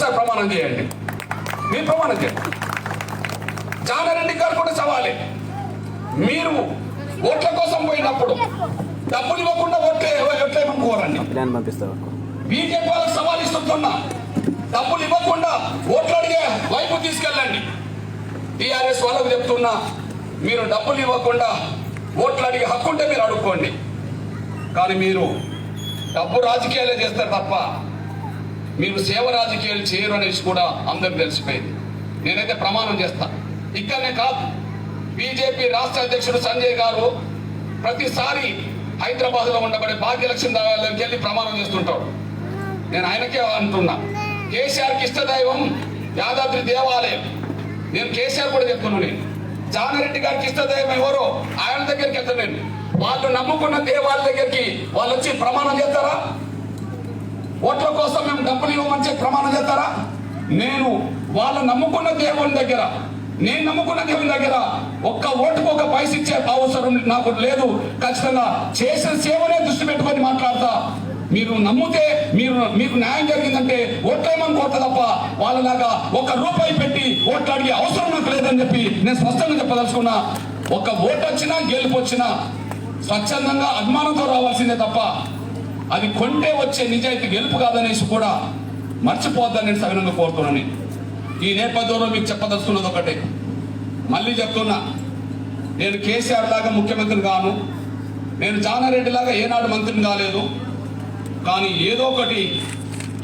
ఒకసారి ప్రమాణం చేయండి. మీరు ప్రమాణం చేయండి. జానారెడ్డి గారు కూడా సవాలే. మీరు ఓట్ల కోసం పోయినప్పుడు డబ్బులు ఇవ్వకుండా ఓట్లేమనుకోరండి. బీజేపీ వాళ్ళకి సవాల్ ఇస్తున్నా, డబ్బులు ఇవ్వకుండా ఓట్లు అడిగే వైపు తీసుకెళ్ళండి. టీఆర్ఎస్ వాళ్ళకు చెప్తున్నా, మీరు డబ్బులు ఇవ్వకుండా ఓట్లు అడిగే హక్కు ఉంటే మీరు అడుక్కోండి. కానీ మీరు డబ్బు రాజకీయాలే చేస్తారు తప్ప మీరు సేవ రాజకీయాలు చేయరు అనేసి కూడా అందరికి తెలిసిపోయింది. నేనైతే ప్రమాణం చేస్తా. ఇక్కడనే కాదు, బీజేపీ రాష్ట్ర అధ్యక్షుడు సంజయ్ గారు ప్రతిసారి హైదరాబాద్ లో ఉండబడే భాగ్యలక్ష్మి దేవాలయంకి వెళ్ళి ప్రమాణం చేస్తుంటాడు. నేను ఆయనకే అంటున్నా, కేసీఆర్కి ఇష్టదైవం యాదాద్రి దేవాలయం. నేను కేసీఆర్ కూడా చెప్తున్నాను. నేను జానారెడ్డి గారికి ఇష్టదైవం ఎవరో ఆయన దగ్గరికి వెళ్తాను. నేను వాళ్ళు నమ్ముకున్న దేవాలయ దగ్గరికి వాళ్ళు వచ్చి ప్రమాణం చేస్తారా? ఓట్ల కోసం మేము డబ్బులు ఇవ్వమని చెప్పి ప్రమాణం చేస్తారా? నేను వాళ్ళు నమ్ముకున్న దేవుని దగ్గర, నేను నమ్ముకున్న దేవుని దగ్గర ఒక్క ఓటుకు ఒక పైస ఇచ్చే అవసరం నాకు లేదు. ఖచ్చితంగా చేసిన సేవనే దృష్టి పెట్టుకొని మాట్లాడతా. మీరు నమ్మితే మీకు న్యాయం జరిగిందంటే ఓట్లేమని కోరుతా తప్ప వాళ్ళలాగా ఒక రూపాయి పెట్టి ఓట్లు అడిగే అవసరం నాకు లేదని చెప్పి నేను స్పష్టంగా చెప్పదలుచుకున్నా. ఒక ఓటు వచ్చినా గెలుపు వచ్చినా స్వచ్ఛందంగా అభిమానంతో రావాల్సిందే తప్ప అది కొంటే వచ్చే నిజాయితీ గెలుపు కాదనేసి కూడా మర్చిపోద్దని నేను సవినంగా కోరుతున్నాను. ఈ నేపథ్యంలో మీకు చెప్పదలుచుకున్నది ఒకటే, మళ్ళీ చెప్తున్నా, నేను కేసీఆర్ లాగా ముఖ్యమంత్రిని కాను, నేను జానారెడ్డి లాగా ఏనాడు మంత్రిని కాలేదు. కానీ ఏదో ఒకటి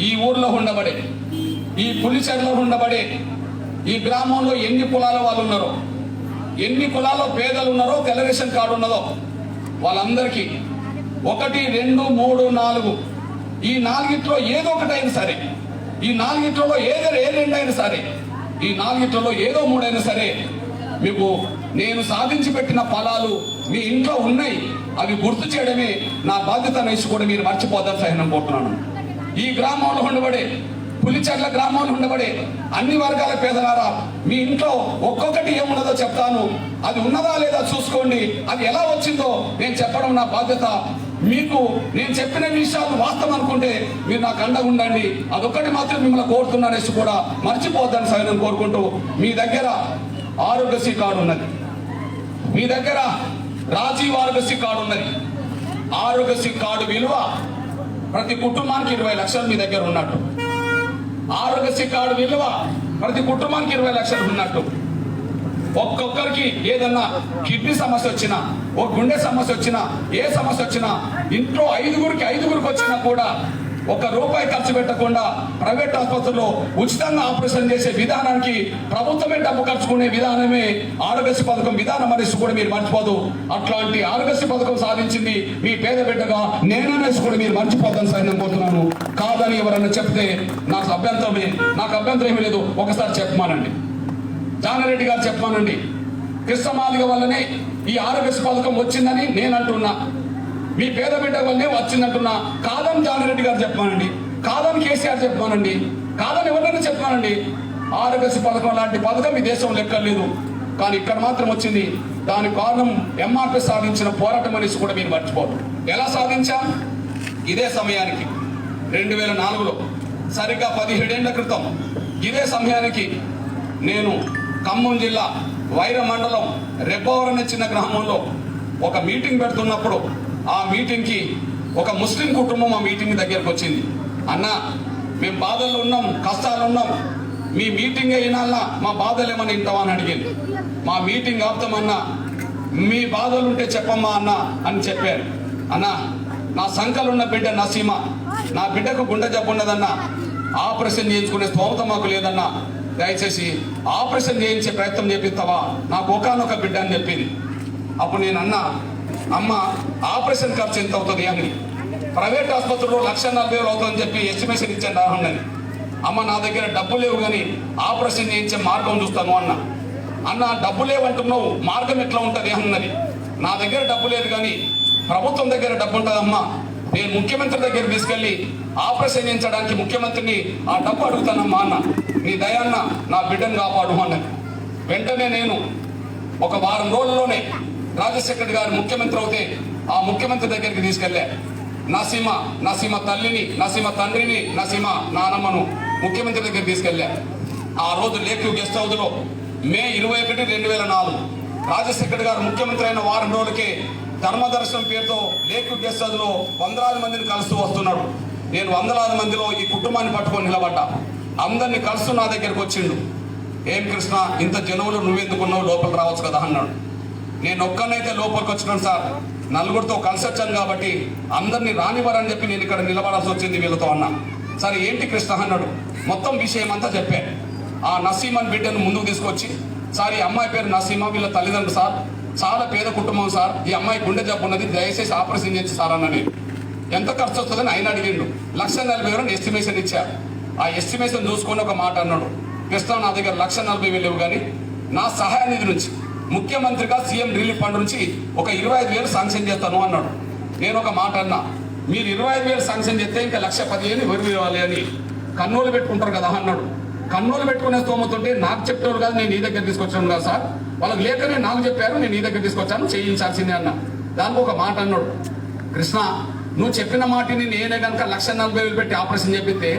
ఈ ఊర్లో ఉండబడే, ఈ పులిచెర్లో ఉండబడే ఈ గ్రామంలో ఎన్ని కులాల వాళ్ళు ఉన్నారో, ఎన్ని కులాల్లో పేదలు ఉన్నారో, తెల్ల రేషన్ కార్డు ఉన్నదో వాళ్ళందరికీ 1, 2, 3, 4 ఈ 4గిట్లో ఏదో ఒకటైనా సరే, ఈ 4గిట్లలో ఏ 2 అయినా సరే, ఈ 4గిట్లలో ఏదో 3 అయినా సరే మీకు నేను సాధించి పెట్టిన ఫలాలు మీ ఇంట్లో ఉన్నాయి. అవి గుర్తు చేయడమే నా బాధ్యత అనేసి కూడా మీరు మర్చిపోద్దని సహనం కోరుతున్నాను. ఈ గ్రామంలో ఉండబడే, పులిచెర్ల గ్రామంలో ఉండబడే అన్ని వర్గాల పేదలారా, మీ ఇంట్లో ఒక్కొక్కటి ఏమున్నదో చెప్తాను. అది ఉన్నదా లేదా చూసుకోండి. అది ఎలా వచ్చిందో నేను చెప్పడం నా బాధ్యత. మీకు నేను చెప్పిన విషయాలు వాస్తవం అనుకుంటే మీరు నాకు అండగా ఉండండి. అదొక్కటి మాత్రం మిమ్మల్ని కోరుతున్నానేసి కూడా మర్చిపోద్దని సైన్యం కోరుకుంటూ, మీ దగ్గర ఆరోగ్యశ్రీ కార్డు ఉన్నది, మీ దగ్గర రాజీవ్ ఆరోగ్యశ్రీ కార్డు ఉన్నది. ఆరోగ్యశ్రీ కార్డు విలువ ప్రతి కుటుంబానికి 20 లక్షలు మీ దగ్గర ఉన్నట్టు, ఆరోగ్యశ్రీ కార్డు విలువ ప్రతి కుటుంబానికి 20 లక్షలు ఉన్నట్టు. ఒక్కొక్కరికి ఏదన్నా కిడ్నీ సమస్య వచ్చినా, ఓ గుండె సమస్య వచ్చినా, ఏ సమస్య వచ్చినా, ఇంట్లో 5గురికి వచ్చినా కూడా 1 రూపాయి ఖర్చు పెట్టకుండా ప్రైవేట్ ఆసుపత్రుల్లో ఉచితంగా ఆపరేషన్ చేసే విధానానికి ప్రభుత్వమే డబ్బు ఖర్చుకునే విధానమే ఆరోగ్యశ్రీ పథకం విధానం అనేసి కూడా మీరు మర్చిపోదు. అట్లాంటి ఆరోగ్యశ్రీ పథకం సాధించింది మీ పేద బిడ్డగా నేననేసి కూడా మీరు మర్చిపోతాను సైన్యం కోరుతున్నాను. కాదని ఎవరన్నా చెప్తే నాకు అభ్యంతరం ఏమీ లేదు. ఒకసారి చెప్పమానండి, జానారెడ్డి గారు చెప్పమానండి. కృష్ణమాదిగ వల్లనే ఈ ఆరోగ్యశ్రీ పథకం వచ్చిందని నేను అంటున్నా, మీ పేద బిడ్డ వల్లనే వచ్చిందంటున్నా. కాదని జానారెడ్డి గారు చెప్పమానండి, కాదని కేసీఆర్ చెప్పమానండి, కాదని ఎవరైనా చెప్పమానండి. ఆరోగ్యశ్రీ పథకం లాంటి పథకం ఈ దేశంలో ఎక్కర్లేదు, కానీ ఇక్కడ మాత్రం వచ్చింది. దానికి కారణం ఎంఆర్పీ సాధించిన పోరాటం అనేసి కూడా మీరు మర్చిపోరు. ఎలా సాధించాం? ఇదే సమయానికి 2004లో సరిగ్గా 17 ఏళ్ల క్రితం ఇదే సమయానికి నేను ఖమ్మం జిల్లా వైర మండలం రెబ్బవరం చిన్న గ్రామంలో ఒక మీటింగ్ పెడుతున్నప్పుడు ఆ మీటింగ్కి ఒక ముస్లిం కుటుంబం ఆ మీటింగ్ దగ్గరకు వచ్చింది. అన్న, మేము బాధల్లో ఉన్నాం, కష్టాలు ఉన్నాం, మీ మీటింగ్ అయినా మా బాధలు ఏమని వింటావా అని అడిగింది. మా మీటింగ్ ఆపుతామన్నా, మీ బాధలు ఉంటే చెప్పమ్మా అన్న అని చెప్పారు. అన్న, నా సంకలున్న బిడ్డ నసీమ, నా బిడ్డకు గుండె జబ్బు ఉన్నదన్నా, ఆపరేషన్ చేయించుకునే స్తోమత మాకు లేదన్నా, దయచేసి ఆపరేషన్ చేయించే ప్రయత్నం చేపిస్తావా, నాకు ఒకనొక బిడ్డ అని చెప్పింది. అప్పుడు నేను అన్నా, అమ్మ ఆపరేషన్ ఖర్చు ఎంత అవుతుంది అని, ప్రైవేట్ ఆసుపత్రిలో 1,40,000 అవుతుందని చెప్పి ఎస్టిమేషన్ ఇచ్చాను రాహుల్. అమ్మ నా దగ్గర డబ్బు లేవు కానీ ఆపరేషన్ చేయించే మార్గం చూస్తాను అన్న డబ్బు లేవంటున్నావు, మార్గం ఎట్లా ఉంటుంది అన్నది. నా దగ్గర డబ్బు లేదు కానీ ప్రభుత్వం దగ్గర డబ్బు ఉంటుందమ్మా, నేను ముఖ్యమంత్రి దగ్గర తీసుకెళ్లి ఆపరేషన్ చేయించడానికి ముఖ్యమంత్రిని ఆ డబ్బు అడుగుతానమ్మా అన్న, నీ దయాన్న నా బిడ్డను కాపాడు అన్నది. వెంటనే నేను ఒక వారం రోజుల్లోనే రాజశేఖర్ గారు ముఖ్యమంత్రి అవుతే ఆ ముఖ్యమంత్రి దగ్గరికి తీసుకెళ్లే. నసీమ తల్లిని, నసీమ తండ్రిని, నసీమ నానమ్మను ముఖ్యమంత్రి దగ్గర తీసుకెళ్ళా. ఆ రోజు లేక్ గెస్ట్ హౌస్లో మే 21, 2004 రాజశేఖర్ గారు ముఖ్యమంత్రి అయిన వారం రోజులకే ధర్మదర్శనం పేరుతో లేక్ గెస్ట్ హౌస్లో వందలాది మందిని కలుస్తూ వస్తున్నాడు. నేను వందలాది మందిలో ఈ కుటుంబాన్ని పట్టుకొని నిలబడ్డా. అందరినీ కలుస్తూ నా దగ్గరకు వచ్చిండు. ఏం కృష్ణ, ఇంత జనములు నువ్వెందుకున్నావు, లోపల రావచ్చు కదా అన్నాడు. నేను ఒక్కనైతే లోపలికి వచ్చినాను సార్, నలుగురితో కలిసి వచ్చాను కాబట్టి అందరినీ రానివ్వరని చెప్పి నేను ఇక్కడ నిలబడాల్సి వచ్చింది వీళ్ళతో అన్నా. సరే ఏంటి కృష్ణ అన్నాడు. మొత్తం విషయం అంతా చెప్పా. ఆ నసీమన్ బిడ్డను ముందుకు తీసుకొచ్చి, సార్ ఈ అమ్మాయి పేరు నసీమా, వీళ్ళ తల్లిదండ్రులు సార్ చాలా పేద కుటుంబం సార్, ఈ అమ్మాయి గుండె జబ్బు ఉన్నది, దయచేసి ఆపరేషన్ చేసి సార్ అన్న. నేను ఎంత ఖర్చు వస్తుందని ఆయన అడిగిండు. 1,40,000 ఎస్టిమేషన్ ఇచ్చా. ఆ ఎస్టిమేషన్ చూసుకొని ఒక మాట అన్నాడు, కృష్ణ నా దగ్గర 1,40,000 కానీ నా సహాయ నిధి నుంచి ముఖ్యమంత్రిగా సీఎం రిలీఫ్ ఫండ్ నుంచి ఒక 25,000 శాంక్షన్ చేస్తాను అన్నాడు. నేను ఒక మాట అన్నా, మీరు 25,000 శాంక్షన్ చేస్తే ఇంకా 1,15,000 ఎవరు ఇవ్వాలి అని కన్నోలు పెట్టుకుంటారు కదా అన్నాడు. కన్నోలు పెట్టుకునే స్తోమతుంటే నాకు చెప్పేవారు కాదు, నేను నీ దగ్గర తీసుకొచ్చాను కదా సార్, వాళ్ళకి లేకనే నాకు చెప్పారు, నేను నీ దగ్గర తీసుకొచ్చాను, చేయించాల్సిందే అన్న. దానికి ఒక మాట అన్నాడు, కృష్ణ నువ్వు చెప్పిన మాటిని నేనే కనుక 1,40,000 పెట్టి ఆపరేషన్ చేపిస్తే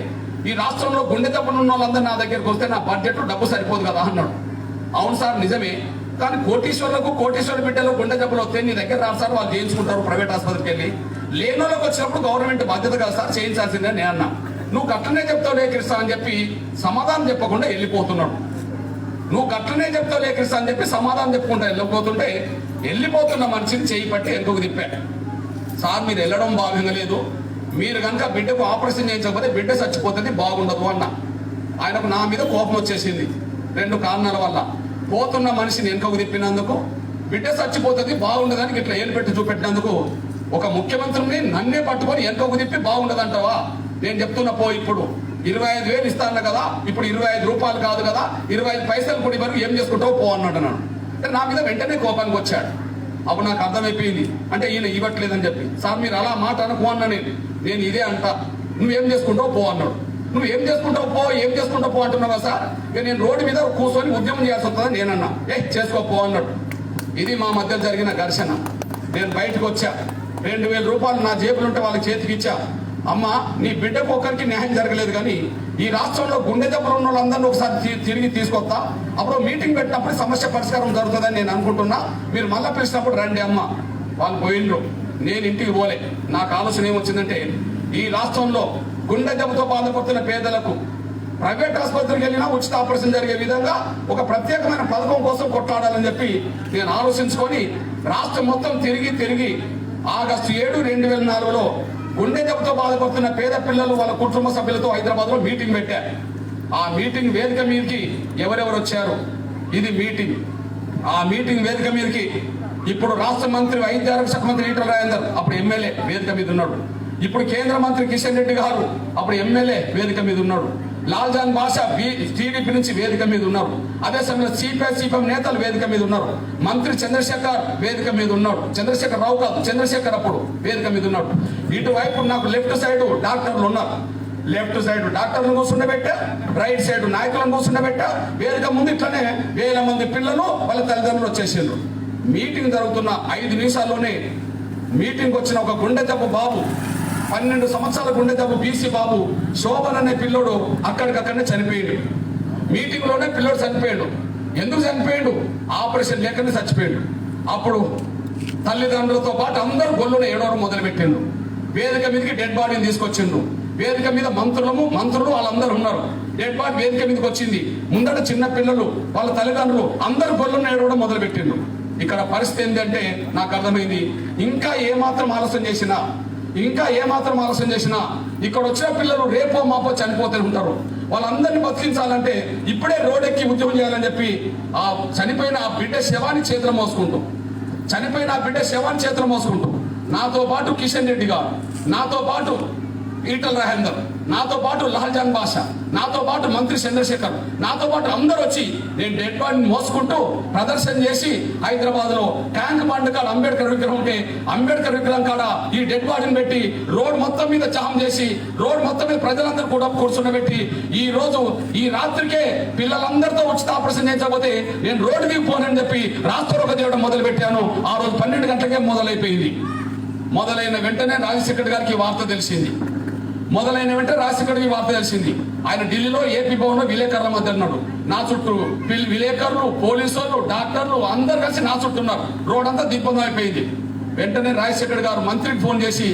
ఈ రాష్ట్రంలో గుండె దెబ్బలు ఉన్న వాళ్ళందరూ నా దగ్గరికి వస్తే నా బడ్జెట్ డబ్బు సరిపోదు కదా అన్నాడు. అవును సార్ నిజమే, కానీ కోటీశ్వర బిడ్డలు గుండె దెబ్బలు వస్తే నీ దగ్గర రాదు సార్, వాళ్ళు చేయించుకుంటారు ప్రైవేట్ ఆసుపత్రికి వెళ్ళి. లేని వాళ్ళకి వచ్చినప్పుడు గవర్నమెంట్ బాధ్యత కదా సార్, చేయించాల్సిందే నేను అన్నా. నువ్వు గట్లనే చెప్తావు లే కృష్ణ అని చెప్పి సమాధానం చెప్పకుండా వెళ్ళిపోతున్నాడు. నువ్వు గట్లనే చెప్తావు లే కృష్ణ అని చెప్పి సమాధానం చెప్పుకుంటా వెళ్ళిపోతున్న మనిషిని చేయి పట్టి ఎందుకు తిప్పాడు. సార్ మీరు వెళ్ళడం భావ్యంగా లేదు, మీరు కనుక బిడ్డకు ఆపరేషన్ చేయించకపోతే బిడ్డ చచ్చిపోతుంది, బాగుండదు అన్న. ఆయనకు నా మీద కోపం వచ్చేసింది 2 కారణాల వల్ల. పోతున్న మనిషిని వెనుకకు తిప్పినందుకు, బిడ్డ చచ్చిపోతుంది బాగుండదని ఇట్లా ఏలు పెట్టి చూపెట్టినందుకు, ఒక ముఖ్యమంత్రిని నన్నే పట్టుకొని వెనుకకు తిప్పి బాగుండదంటావా? నేను చెప్తున్నా పో, ఇప్పుడు 25,000 ఇస్తాను కదా, ఇప్పుడు 25 రూపాయలు కాదు కదా, 25 పైసలు కూడా వరకు ఏం చేసుకుంటావు పో అన్నాడు. నా మీద వెంటనే కోపానికి వచ్చాడు. అప్పుడు నాకు అర్థమైపోయింది, అంటే ఈయన ఇవ్వట్లేదని చెప్పి. సార్ మీరు అలా మాట అనుకో అన్నా, నేను ఇదే అంటా, నువ్వేం చేసుకుంటావు పో అన్నాడు. నువ్వు ఏం చేసుకుంటావు పో అంటున్నావా సార్, నేను రోడ్డు మీద కూర్చొని ఉద్యమం చేయాల్సి వస్తుందని నేనన్నా. చేసుకోపో అన్నాడు. ఇది మా మధ్య జరిగిన ఘర్షణ. నేను బయటకు వచ్చా, 2,000 రూపాయలు నా జేబులు ఉంటే వాళ్ళకి చేతికి ఇచ్చా. అమ్మ నీ బిడ్డకు ఒకరికి న్యాయం జరగలేదు, కానీ ఈ రాష్ట్రంలో గుండె దెబ్బలు ఉన్న వాళ్ళందరినీ ఒకసారి తిరిగి తీసుకొస్తా, అప్పుడు మీటింగ్ పెట్టినప్పుడు సమస్య పరిష్కారం జరుగుతుందని నేను అనుకుంటున్నా, మీరు మళ్ళీ పిలిచినప్పుడు రండి అమ్మ. వాళ్ళు పోయిండ్రు, నేను ఇంటికి పోలే. నాకు ఆలోచన ఏమొచ్చిందంటే, ఈ రాష్ట్రంలో గుండె జబ్బుతో బాధపడుతున్న పేదలకు ప్రైవేట్ ఆసుపత్రికి వెళ్ళినా ఉచిత ఆపరేషన్ జరిగే విధంగా ఒక ప్రత్యేకమైన పథకం కోసం కొట్లాడాలని చెప్పి నేను ఆలోచించుకొని రాష్ట్రం మొత్తం తిరిగి ఆగస్టు 7, 2004లో గుండె జబ్బుతో బాధపడుతున్న పేద పిల్లలు వాళ్ళ కుటుంబ సభ్యులతో హైదరాబాద్లో మీటింగ్ పెట్టారు. ఆ మీటింగ్ వేదిక మీదకి ఎవరెవరు వచ్చారు, ఇది మీటింగ్. ఆ మీటింగ్ వేదిక మీదకి ఇప్పుడు రాష్ట్ర మంత్రి వైద్య ఆరోగ్య శాఖ మంత్రి ఈటల రాజేందర్ అప్పుడు ఎమ్మెల్యే వేదిక మీద ఉన్నాడు. ఇప్పుడు కేంద్ర మంత్రి కిషన్ రెడ్డి గారు అప్పుడు ఎమ్మెల్యే వేదిక మీద ఉన్నాడు. లాల్జాన్ బాషా టీడీపీ నుంచి వేదిక మీద ఉన్నారు. అదే సమయంలో సిపిఎం నేతలు వేదిక మీద ఉన్నారు. మంత్రి చంద్రశేఖర్ వేదిక మీద ఉన్నాడు. చంద్రశేఖర్ రావు కాదు, చంద్రశేఖర్ అప్పుడు వేదిక మీద ఉన్నాడు. ఇటువైపు నాకు లెఫ్ట్ సైడ్ డాక్టర్లు ఉన్నారు. లెఫ్ట్ సైడ్ డాక్టర్లను కూర్చుండబెట్టా, రైట్ సైడ్ నాయకులను కూర్చుండబెట్టా. వేదిక ముందు ఇట్లనే 1,000 మంది పిల్లలు వాళ్ళ తల్లిదండ్రులు వచ్చేసిండ్రు. మీటింగ్ జరుగుతున్న 5 నిమిషాల్లోనే మీటింగ్ వచ్చిన ఒక గుండె జబ్బు బాబు, 12 సంవత్సరాల గుండె జబ్బు బీసీ బాబు శోభన్ అనే పిల్లోడు అక్కడికక్కడనే చనిపోయాడు. మీటింగ్ లోనే పిల్లోడు చనిపోయాడు. ఎందుకు చనిపోయాడు? ఆపరేషన్ లేకనే చచ్చిపోయాడు. అప్పుడు తల్లిదండ్రులతో పాటు అందరూ గొల్లును ఏడవడం మొదలుపెట్టిండ్రు. వేదిక మీదకి డెడ్ బాడీని తీసుకొచ్చిండ్రు. వేదిక మీద మంత్రులు వాళ్ళందరూ ఉన్నారు. డెడ్ బాడీ వేదిక మీదకి వచ్చింది. ముందట చిన్న పిల్లలు వాళ్ళ తల్లిదండ్రులు అందరూ గొల్లును ఏడవడం మొదలుపెట్టిండ్రు. ఇక్కడ పరిస్థితి ఏంటంటే నాకు అర్థమైంది, ఇంకా ఏమాత్రం ఆలస్యం చేసినా ఇక్కడ వచ్చిన పిల్లలు రేపో మాపో చనిపోతూ ఉంటారు. వాళ్ళందరినీ బతికించాలంటే ఇప్పుడే రోడ్డెక్కి ఉద్యమం చేయాలని చెప్పి ఆ చనిపోయిన ఆ బిడ్డ శవాన్ని చేతులు మోసుకుంటూ నాతో పాటు కిషన్ రెడ్డి గారు, నాతో పాటు ఈటల రాజేందర్, నాతో పాటు లాల్జాన్ బాషా, నాతో పాటు మంత్రి చంద్రశేఖర్, నాతో పాటు అందరూ వచ్చి నేను డెడ్ బాడీని మోసుకుంటూ ప్రదర్శన చేసి హైదరాబాద్ లో ట్యాంక్ బండ్ కాడ అంబేద్కర్ విగ్రహం ఉంటే అంబేద్కర్ విగ్రహం కాడ ఈ డెడ్ బాడీని పెట్టి రోడ్ మొత్తం మీద జామ్ చేసి రోడ్ మొత్తం మీద ప్రజలందరూ కూడా కూర్చుండబెట్టి ఈ రోజు ఈ రాత్రికే పిల్లలందరితో ఉచిత ఆపరేషన్ చేయించకపోతే నేను రోడ్డు మీద పోనని చెప్పి రాష్ట్రంలో చేయడం మొదలు పెట్టాను. ఆ రోజు 12 గంటలకే మొదలైపోయింది. మొదలైన వెంటనే రాజశేఖర్ గారికి వార్త తెలిసింది. మొదలైన వెంటనే రాజశేఖర్కి వార్త తెలిసింది. ఆయన ఢిల్లీలో ఏపీ భవన్ లో విలేకరుల మధ్య ఉన్నాడు. నా చుట్టూ విలేకరులు, పోలీసులు, డాక్టర్లు అందరు కలిసి నా చుట్టూ ఉన్నారు. రోడ్ అంతా దిగ్బంధం అయిపోయింది. వెంటనే రాజశేఖర్ గారు మంత్రికి ఫోన్ చేసి,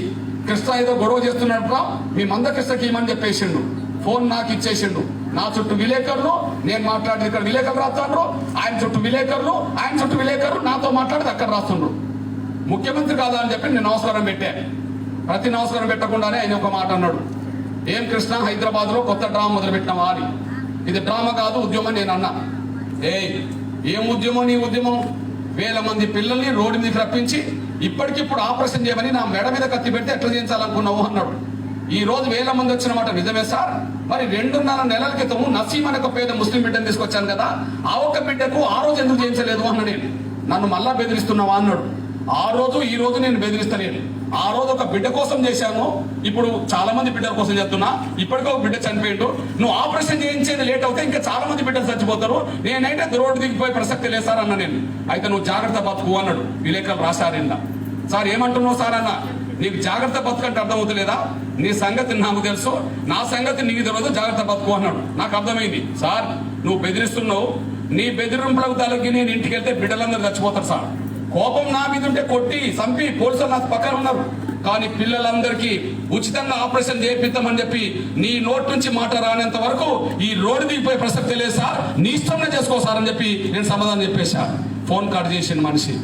కృష్ణ ఏదో గొడవ చేస్తున్నట్టు మీ మందకృష్ణకి ఇమ్మని చెప్పేసిండు. ఫోన్ నాకు ఇచ్చేసిండు. నా చుట్టూ విలేకరులు, నేను మాట్లాడి ఇక్కడ విలేకరులు రాస్తాను, ఆయన చుట్టూ విలేకరులు, ఆయన చుట్టూ విలేకరులు నాతో మాట్లాడి అక్కడ రాస్తుండ్రు. ముఖ్యమంత్రి కాదా అని చెప్పి నేను నమస్కారం పెట్టా. ప్రతి నమస్కారం పెట్టకుండానే ఆయన ఒక మాట అన్నాడు, ఏం కృష్ణ హైదరాబాద్ లో కొత్త డ్రామా మొదలుపెట్టినావా అని. ఇది డ్రామా కాదు, ఉద్యమం నేను అన్నా. ఏం ఉద్యమం నీ ఉద్యమం? వేల మంది పిల్లల్ని రోడ్డు మీద రప్పించి ఇప్పటికిప్పుడు ఆపరేషన్ చేయమని నా మెడ మీద కత్తి పెడితే ఎట్లా చేయించాలనుకున్నావు అన్నాడు. ఈ రోజు వేల మంది వచ్చిన మాట నిజమే సార్. మరి 2.5 నెలల క్రితం నసీం అనే ఒక పేద ముస్లిం బిడ్డను తీసుకొచ్చాను కదా, ఆ ఒక్క బిడ్డకు ఆ రోజు ఎందుకు చేయించలేదు అన్న. నేను నన్ను మళ్ళా బెదిరిస్తున్నావా అన్నాడు. ఆ రోజు ఈ రోజు నేను బెదిరిస్తలేను. ఆ రోజు ఒక బిడ్డ కోసం చేశాను, ఇప్పుడు చాలా మంది బిడ్డల కోసం చేస్తున్నా. ఇప్పటికీ ఒక బిడ్డ చనిపోయిండు. నువ్వు ఆపరేషన్ చేయించేది లేట్ అవుతే ఇంకా చాలా మంది బిడ్డలు చచ్చిపోతారు. నేనైతే రోడ్డు దిగిపోయే ప్రసక్తి లేదు సార్ అన్న. నేను అయితే నువ్వు జాగ్రత్త బతుకు అన్నాడు. విలేకరులు రాశారిందా సార్ ఏమంటున్నావు సార్ అన్న. నీకు జాగ్రత్త బతుకు అంటే అర్థమవుతలేదా? నీ సంగతి నాకు తెలుసు, నా సంగతి నీకు తెలియదు, జాగ్రత్త బతుకు అన్నాడు. నాకు అర్థమైంది సార్, నువ్వు బెదిరిస్తున్నావు. నీ బెదిరింపులకు తలకి నేను ఇంటికి వెళ్తే బిడ్డలందరూ చచ్చిపోతారు సార్. కోపం నా మీద ఉంటే కొట్టి చంపి పోలీసులు నాకు పక్కన ఉన్నారు. కానీ పిల్లలందరికీ ఉచితంగా ఆపరేషన్ చేపిద్దామని చెప్పి నీ నోటి నుంచి మాట రానంత వరకు ఈ రోడ్డు దిగిపోయే ప్రసక్తి లేదు సార్, నీ ఇష్టంగా చేసుకో సార్ అని చెప్పి నేను సమాధానం చెప్పేశా. ఫోన్ కట్ చేసిన మనిషి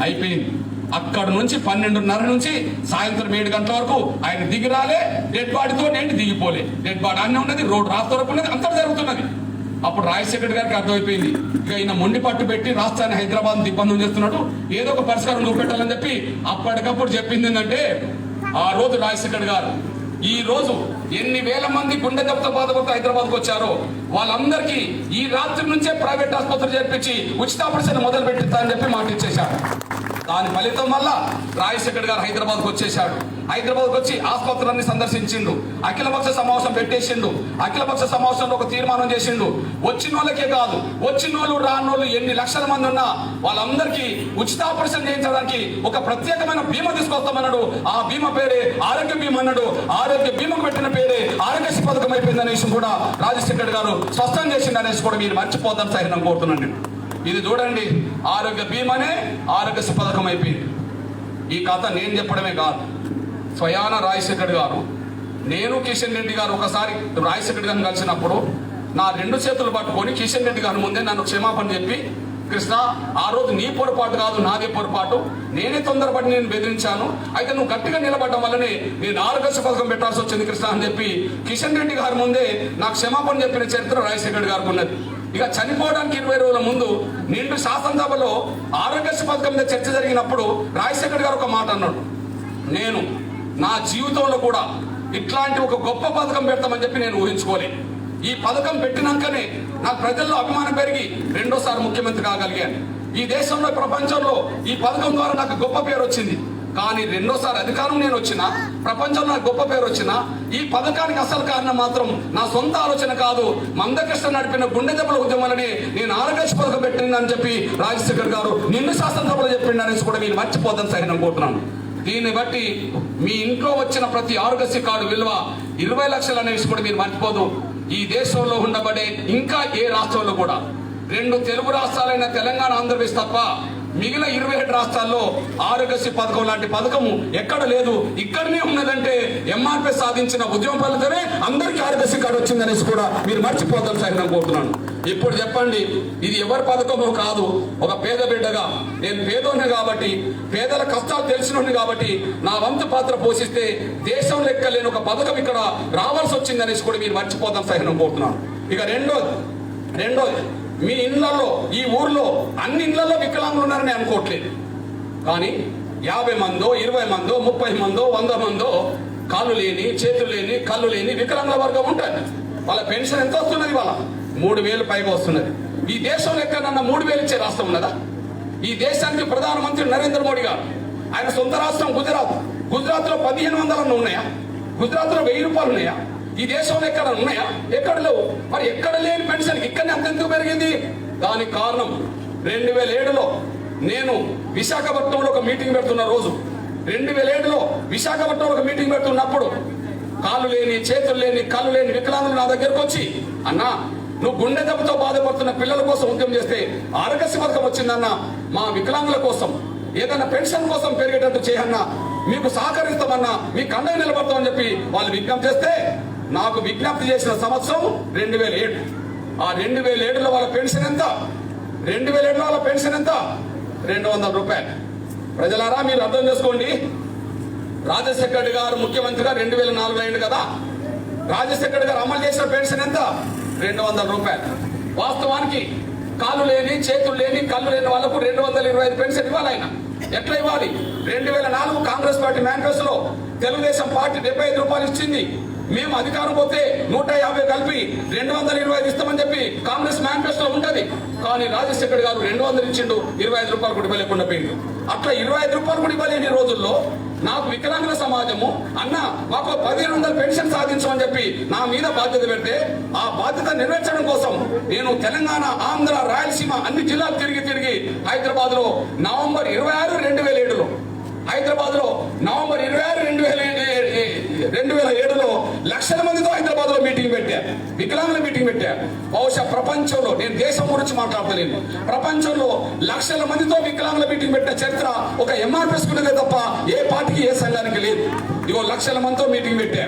అయిపోయింది. అక్కడ నుంచి 12:30 నుంచి సాయంత్రం 7 గంటల వరకు ఆయన దిగి రాలే. డెడ్ బాడీతో నేను దిగిపోలే. డెడ్ బాడీ అన్నీ ఉన్నది, రోడ్డు రాష్ట్ర వరకు ఉన్నది, అంతా జరుగుతున్నది. అప్పుడు రాజశేఖర్ గారికి అర్థమైపోయింది, ఇక ఈయన మొండి పట్టు పెట్టి రాష్ట్రాన్ని హైదరాబాద్ దిగ్బంధం చేస్తున్నాడు, ఏదో ఒక పరిష్కారం చూపెట్టాలని చెప్పి అప్పటికప్పుడు చెప్పింది ఏంటంటే, ఆ రోజు రాజశేఖర్ గారు ఈ రోజు ఎన్ని వేల మంది గుండె దెబ్బతో బాధపడుతూ హైదరాబాద్కు వచ్చారో వాళ్ళందరికీ ఈ రాత్రి నుంచే ప్రైవేట్ ఆసుపత్రి చేర్పించి ఉచిత ఆపరేషన్ మొదలు పెట్టిస్తా అని చెప్పి మాట ఇచ్చేశారు. దాని ఫలితం వల్ల రాజశేఖర్ గారు హైదరాబాద్కు వచ్చేశాడు. హైదరాబాద్కు వచ్చి ఆసుపత్రులన్నీ సందర్శించిండు. అఖిలపక్ష సమావేశం పెట్టేసిండు. అఖిలపక్ష సమావేశంలో ఒక తీర్మానం చేసిండు. వచ్చిన వాళ్ళకే కాదు, వచ్చిన వాళ్ళు రానోళ్ళు ఎన్ని లక్షల మంది ఉన్నా వాళ్ళందరికీ ఉచిత ఆపరేషన్ చేయించడానికి ఒక ప్రత్యేకమైన బీమా తీసుకొస్తామన్నాడు. ఆ బీమా పేరే ఆరోగ్య బీమా అన్నాడు. ఆరోగ్య బీమాకు పెట్టిన పేరే ఆరోగ్యశ్రీ పథకం అయిపోయింది అనేసి కూడా రాజశేఖర్ గారు స్పష్టం చేసిండు అనేసి కూడా మీరు మర్చిపోతాను సార్ నేను కోరుతున్నాను. ఇది చూడండి, ఆరోగ్య బీమానే ఆరోగ్యశ్రీ పథకం అయిపోయింది. ఈ కథ నేను చెప్పడమే కాదు, స్వయాన రాజశేఖర్ గారు, నేను కిషన్ రెడ్డి గారు ఒకసారి రాజశేఖర్ గారిని కలిసినప్పుడు నా 2 చేతులు పట్టుకొని కిషన్ రెడ్డి గారి ముందే నన్ను క్షమాపణ చెప్పి, కృష్ణ ఆ రోజు నీ పొరపాటు కాదు నాదే పొరపాటు, నేనే తొందరపడి నేను బెదిరించాను, అయితే నువ్వు గట్టిగా నిలబడ్డం వల్లనే నేను ఆరోగ్యశ్రీ పథకం పెట్టాల్సి వచ్చింది కృష్ణ అని చెప్పి కిషన్ రెడ్డి గారి ముందే నాకు క్షమాపణ చెప్పిన చరిత్ర రాజశేఖర్ గారికి ఉన్నది. ఇక చనిపోవడానికి 20 రోజుల ముందు నిండు శాసనసభలో ఆరోగ్యశ్రీ పథకం మీద చర్చ జరిగినప్పుడు రాజశేఖర్ గారు ఒక మాట అన్నాడు, నేను నా జీవితంలో కూడా ఇట్లాంటి ఒక గొప్ప పథకం పెడతామని చెప్పి నేను ఊహించుకోలేదు. ఈ పథకం పెట్టినాకనే నాకు ప్రజల్లో అభిమానం పెరిగి 2వ ముఖ్యమంత్రి కాగలిగాను. ఈ దేశంలో ప్రపంచంలో ఈ పథకం ద్వారా నాకు గొప్ప పేరు వచ్చింది. కానీ 2వ అధికారం నేను వచ్చినా, ప్రపంచంలో నాకు గొప్ప పేరు వచ్చినా, ఈ పథకానికి అసలు కారణం మాత్రం నా సొంత ఆలోచన కాదు, మందకృష్ణ నడిపిన గుండె దెబ్బల ఉద్యమాలని నేను ఆరోగ్యశ్రీ పథకం పెట్టిందని చెప్పి రాజశేఖర్ గారు నిన్ను శాసనసభలో చెప్పిండు అనేసి కూడా మీరు మర్చిపోదని సరే అనుకుంటున్నాను. దీన్ని బట్టి మీ ఇంట్లో వచ్చిన ప్రతి ఆరోగ్యశ్రీ కార్డు విలువ 20 లక్షలు అనేసి కూడా మీరు మర్చిపోదు. ఈ దేశంలో ఉండబడే ఇంకా ఏ రాష్ట్రంలో కూడా 2 తెలుగు రాష్ట్రాలైన తెలంగాణ, ఆంధ్రప్రదేశ్ తప్ప మిగిలిన 27 రాష్ట్రాల్లో ఆరోగ్యశ్రీ పథకం లాంటి పథకము ఎక్కడ లేదు. ఇక్కడనే ఉన్నదంటే ఎంఆర్పీ సాధించిన ఉద్యమం ఫలితమే అందరికీ ఆరోగ్యశ్రీ కార్డు వచ్చిందనేసి కూడా మీరు మర్చిపోతాం సార్ నేను కోరుతున్నాను. ఇప్పుడు చెప్పండి, ఇది ఎవరి పథకమో కాదు. ఒక పేద బిడ్డగా నేను పేదోని కాబట్టి, పేదల కష్టాలు తెలిసినోని కాబట్టి నా వంతు పాత్ర పోషిస్తే దేశం లెక్కలేని ఒక పథకం ఇక్కడ రావాల్సి వచ్చిందనేసి కూడా మీరు మర్చిపోతాం సార్ నేను కోరుతున్నాను. ఇక రెండోది మీ ఇళ్లలో, ఈ ఊర్లో అన్ని ఇళ్లలో వికలాంగులు ఉన్నారని అనుకోవట్లేదు. కానీ 50 మందో 20 మందో 30 మందో 100 మందో కాళ్ళు లేని, చేతులు లేని, కళ్ళు లేని వికలాంగుల వర్గం ఉంటుంది. వాళ్ళ పెన్షన్ ఎంత వస్తున్నది? వాళ్ళ 3,000 పైగా వస్తున్నది. ఈ దేశంలో ఎక్కడన్నా 3,000 ఇచ్చే రాష్ట్రం ఉన్నదా? ఈ దేశానికి ప్రధానమంత్రి నరేంద్ర మోడీ గారు, ఆయన సొంత రాష్ట్రం గుజరాత్లో 1,500 ఉన్నాయా? గుజరాత్లో 1000 రూపాయలు ఉన్నాయా? ఈ దేశంలో ఎక్కడ ఉన్నాయా? ఎక్కడ లేవు. మరి ఎక్కడ లేని పెన్షన్ ఇక్కడనే అంతెందుకు పెరిగింది? దానికి కారణం 2007లో నేను విశాఖపట్నంలో ఒక మీటింగ్ పెడుతున్న రోజు, 2007లో విశాఖపట్నంలో ఒక మీటింగ్ పెడుతున్నప్పుడు కాళ్ళు లేని చేతులు లేని కళ్ళు లేని వికలాంగులు నా దగ్గరకు వచ్చి, అన్నా నువ్వు గుండె దెబ్బతో బాధపడుతున్న పిల్లల కోసం ఉద్యమం చేస్తే ఆరోగ్యశ్రీ పథకం వచ్చిందన్న, మా వికలాంగుల కోసం ఏదైనా పెన్షన్ కోసం పెరిగేటట్టు చేయన్నా, మీకు సహకరిస్తామన్నా, మీ కండగా నిలబడతామని చెప్పి వాళ్ళు విజ్ఞప్తి చేస్తే, నాకు విజ్ఞప్తి చేసిన సంవత్సరం 2007. ఆ 2007లో వాళ్ళ పెన్షన్ ఎంత? 2007లో వాళ్ళ పెన్షన్ ఎంత? 200 రూపాయలు. ప్రజలారా మీరు అర్థం చేసుకోండి. రాజశేఖర్ రెడ్డి గారు ముఖ్యమంత్రిగా 2004 అయింది కదా. రాజశేఖర్ రెడ్డి గారు అమలు చేసిన పెన్షన్ ఎంత? 200 రూపాయలు. వాస్తవానికి కాళ్ళు లేని చేతులు లేని కళ్ళు లేని వాళ్ళకు 225 పెన్షన్ ఇవ్వాలి. ఆయన ఎట్లా ఇవ్వాలి? 2004 కాంగ్రెస్ పార్టీ మేనిఫెస్టోలో తెలుగుదేశం పార్టీ 75 రూపాయలు ఇచ్చింది. మేము అధికారం పోతే 150 కలిపి 225 ఇస్తామని చెప్పి కాంగ్రెస్ మేనిఫెస్టోలో ఉంటది. కానీ రాజశేఖర్ గారు 200 ఇచ్చిండు, 25 రూపాయలు కూడా ఇవ్వలేకుండా పోయిండు. అట్లా 25 రూపాయలు కూడా ఇవ్వలేని రోజుల్లో నాకు వికలాంగుల సమాజము అన్న మాకు 1500 పెన్షన్ సాధించమని చెప్పి నా మీద బాధ్యత పెడితే, ఆ బాధ్యత నెరవేర్చడం కోసం నేను తెలంగాణ, ఆంధ్ర, రాయలసీమ అన్ని జిల్లాలు తిరిగి హైదరాబాద్ లో నవంబర్ 26, 2007లో హైదరాబాద్ లో నవంబర్ 26, 2007లో లక్షల మందితో హైదరాబాద్ లో మీటింగ్ పెట్టా, వికలాంగుల మీటింగ్ పెట్టా. బహుశా ప్రపంచంలో, నేను దేశం గురించి మాట్లాడతలేను, ప్రపంచంలో లక్షల మందితో వికలాంగుల మీటింగ్ పెట్టిన చరిత్ర ఒక ఎంఆర్ఎస్ కున్నదే తప్ప ఏ పార్టీకి ఏ సంఘానికి లేదు. ఇగో లక్షల మందితో మీటింగ్ పెట్టా.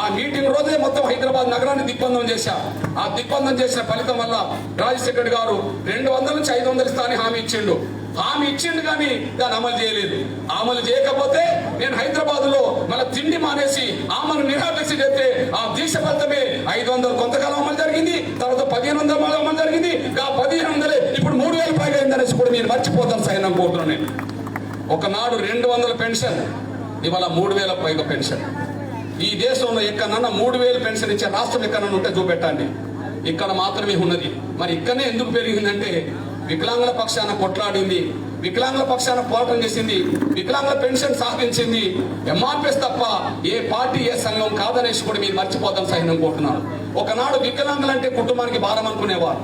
ఆ మీటింగ్ రోజే మొత్తం హైదరాబాద్ నగరాన్ని దిగ్బంధం చేశా. ఆ దిగ్బంధం చేసిన ఫలితం వల్ల రాజశేఖర్ గారు 200 నుంచి 500 ఇస్తా అని హామీ ఇచ్చిండు కానీ దాన్ని అమలు చేయలేదు. అమలు చేయకపోతే నేను హైదరాబాద్ లో మళ్ళీ తిండి మానేసి ఆమెను నిరాదీక్ష చేస్తే ఆ దీక్ష ఫలితమే 500 కొంతకాలం అమలు జరిగింది, తర్వాత 1500 అమలు జరిగింది. ఆ 1500 ఇప్పుడు 3000 పైగా అయిందనేసి కూడా మీరు మర్చిపోతాను సైన్యం కోరుతున్నాను నేను. ఒకనాడు 200 పెన్షన్, ఇవాళ 3000 పైగా పెన్షన్. ఈ దేశంలో ఎక్కడన్నా 3000 పెన్షన్ ఇచ్చే రాష్ట్రం ఎక్కడన్నా ఉంటే చూపెట్టండి. ఇక్కడ మాత్రమే ఉన్నది. మరి ఇక్కడనే ఎందుకు పెరిగిందంటే వికలాంగుల పక్షాన కొట్లాడింది, వికలాంగుల పక్షాన పోరాటం చేసింది, వికలాంగుల పెన్షన్ సాధించింది ఎంఆర్ఎస్ తప్ప ఏ పార్టీ ఏ సంఘం కాదనేసి కూడా మీరు మర్చిపోతాం సైన్యం కోరుతున్నాను. ఒకనాడు వికలాంగులంటే కుటుంబానికి భారం అనుకునేవారు.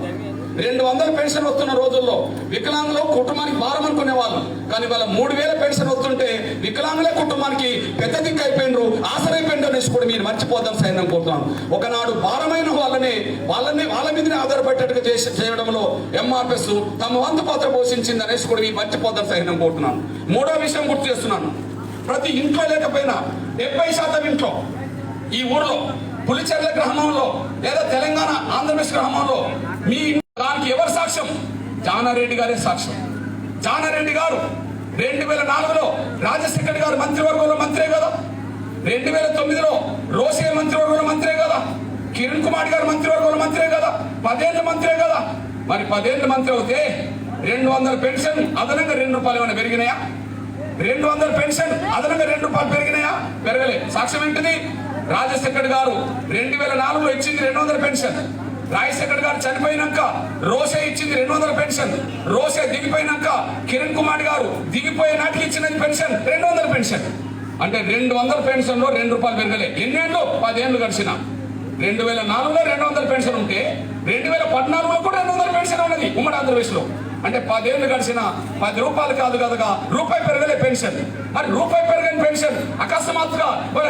200 పెన్షన్ వస్తున్న రోజుల్లో వికలాంగులు కుటుంబానికి భారం అనుకునేవాళ్ళు. కానీ వాళ్ళ 3000 పెన్షన్ వస్తుంటే వికలాంగులే కుటుంబానికి పెద్ద దిక్కు అయిపోయినరు, ఆసరైపోయిండ్రు అనేసి కూడా మీరు మర్చిపోతాం సైన్యం కోరుతున్నాను. ఒకనాడు భారమైన వాళ్ళ మీదనే ఆధారపడేట్టుగా చేయడంలో ఎంఆర్ఎస్ తమ వంతు పాత్ర పోషించింది అనేసి కూడా మీరు మర్చిపోతాం సైన్యం కోరుతున్నాను. మూడో విషయం గుర్తు చేస్తున్నాను. ప్రతి ఇంట్లో లేకపోయినా 70% ఇంట్లో ఈ ఊర్లో పులిచెర్ల గ్రామంలో లేదా తెలంగాణ ఆంధ్రప్రదేశ్ గ్రామంలో మీ దానికి ఎవరు సాక్ష్యం? జానారెడ్డి గారే సాక్ష్యం. జానారెడ్డి గారు 2004లో రాజశేఖర్ గారు మంత్రివర్గంలో మంత్రే కదా, 2009లో రోసే మంత్రివర్గంలో మంత్రే కదా, కిరణ్ కుమార్ గారు మంత్రివర్గంలో మంత్రే కదా, 10 ఏళ్ళు మంత్రే కదా. మరి 10 ఏళ్ళు మంత్రి అవుతే 200 పెన్షన్ అదనంగా 2 రూపాయలు ఏమైనా పెరిగినాయా? 200 పెన్షన్ అదనంగా 2 రూపాయలు పెరిగినాయా? పెరగలే. సాక్ష్యం ఏంటిది? రాజశేఖర్ గారు 2004లో ఇచ్చింది 200 పెన్షన్. రాజశేఖర్ గారు చనిపోయినాక రోసే ఇచ్చింది 200 పెన్షన్. రోసే దిగిపోయినాక కిరణ్ కుమార్ గారు దిగిపోయే నాటికి ఇచ్చినది పెన్షన్ 200 పెన్షన్. అంటే 200 పెన్షన్ లో 2 రూపాయలు పెరగలే. ఎన్నేళ్ళు? 10 ఏళ్ళు గడిచిన. 2004లో 200 పెన్షన్ ఉంటే 2014లో కూడా 200 పెన్షన్ ఉన్నది ఉమ్మడి ఆంధ్రప్రదేశ్ లో. అంటే 10 ఏళ్ళు గడిచిన 10 రూపాయలు కాదు కదగా రూపాయి పెరగలే పెన్షన్. మరి రూపాయి పెరగని పెన్షన్ అకస్మాత్తుగా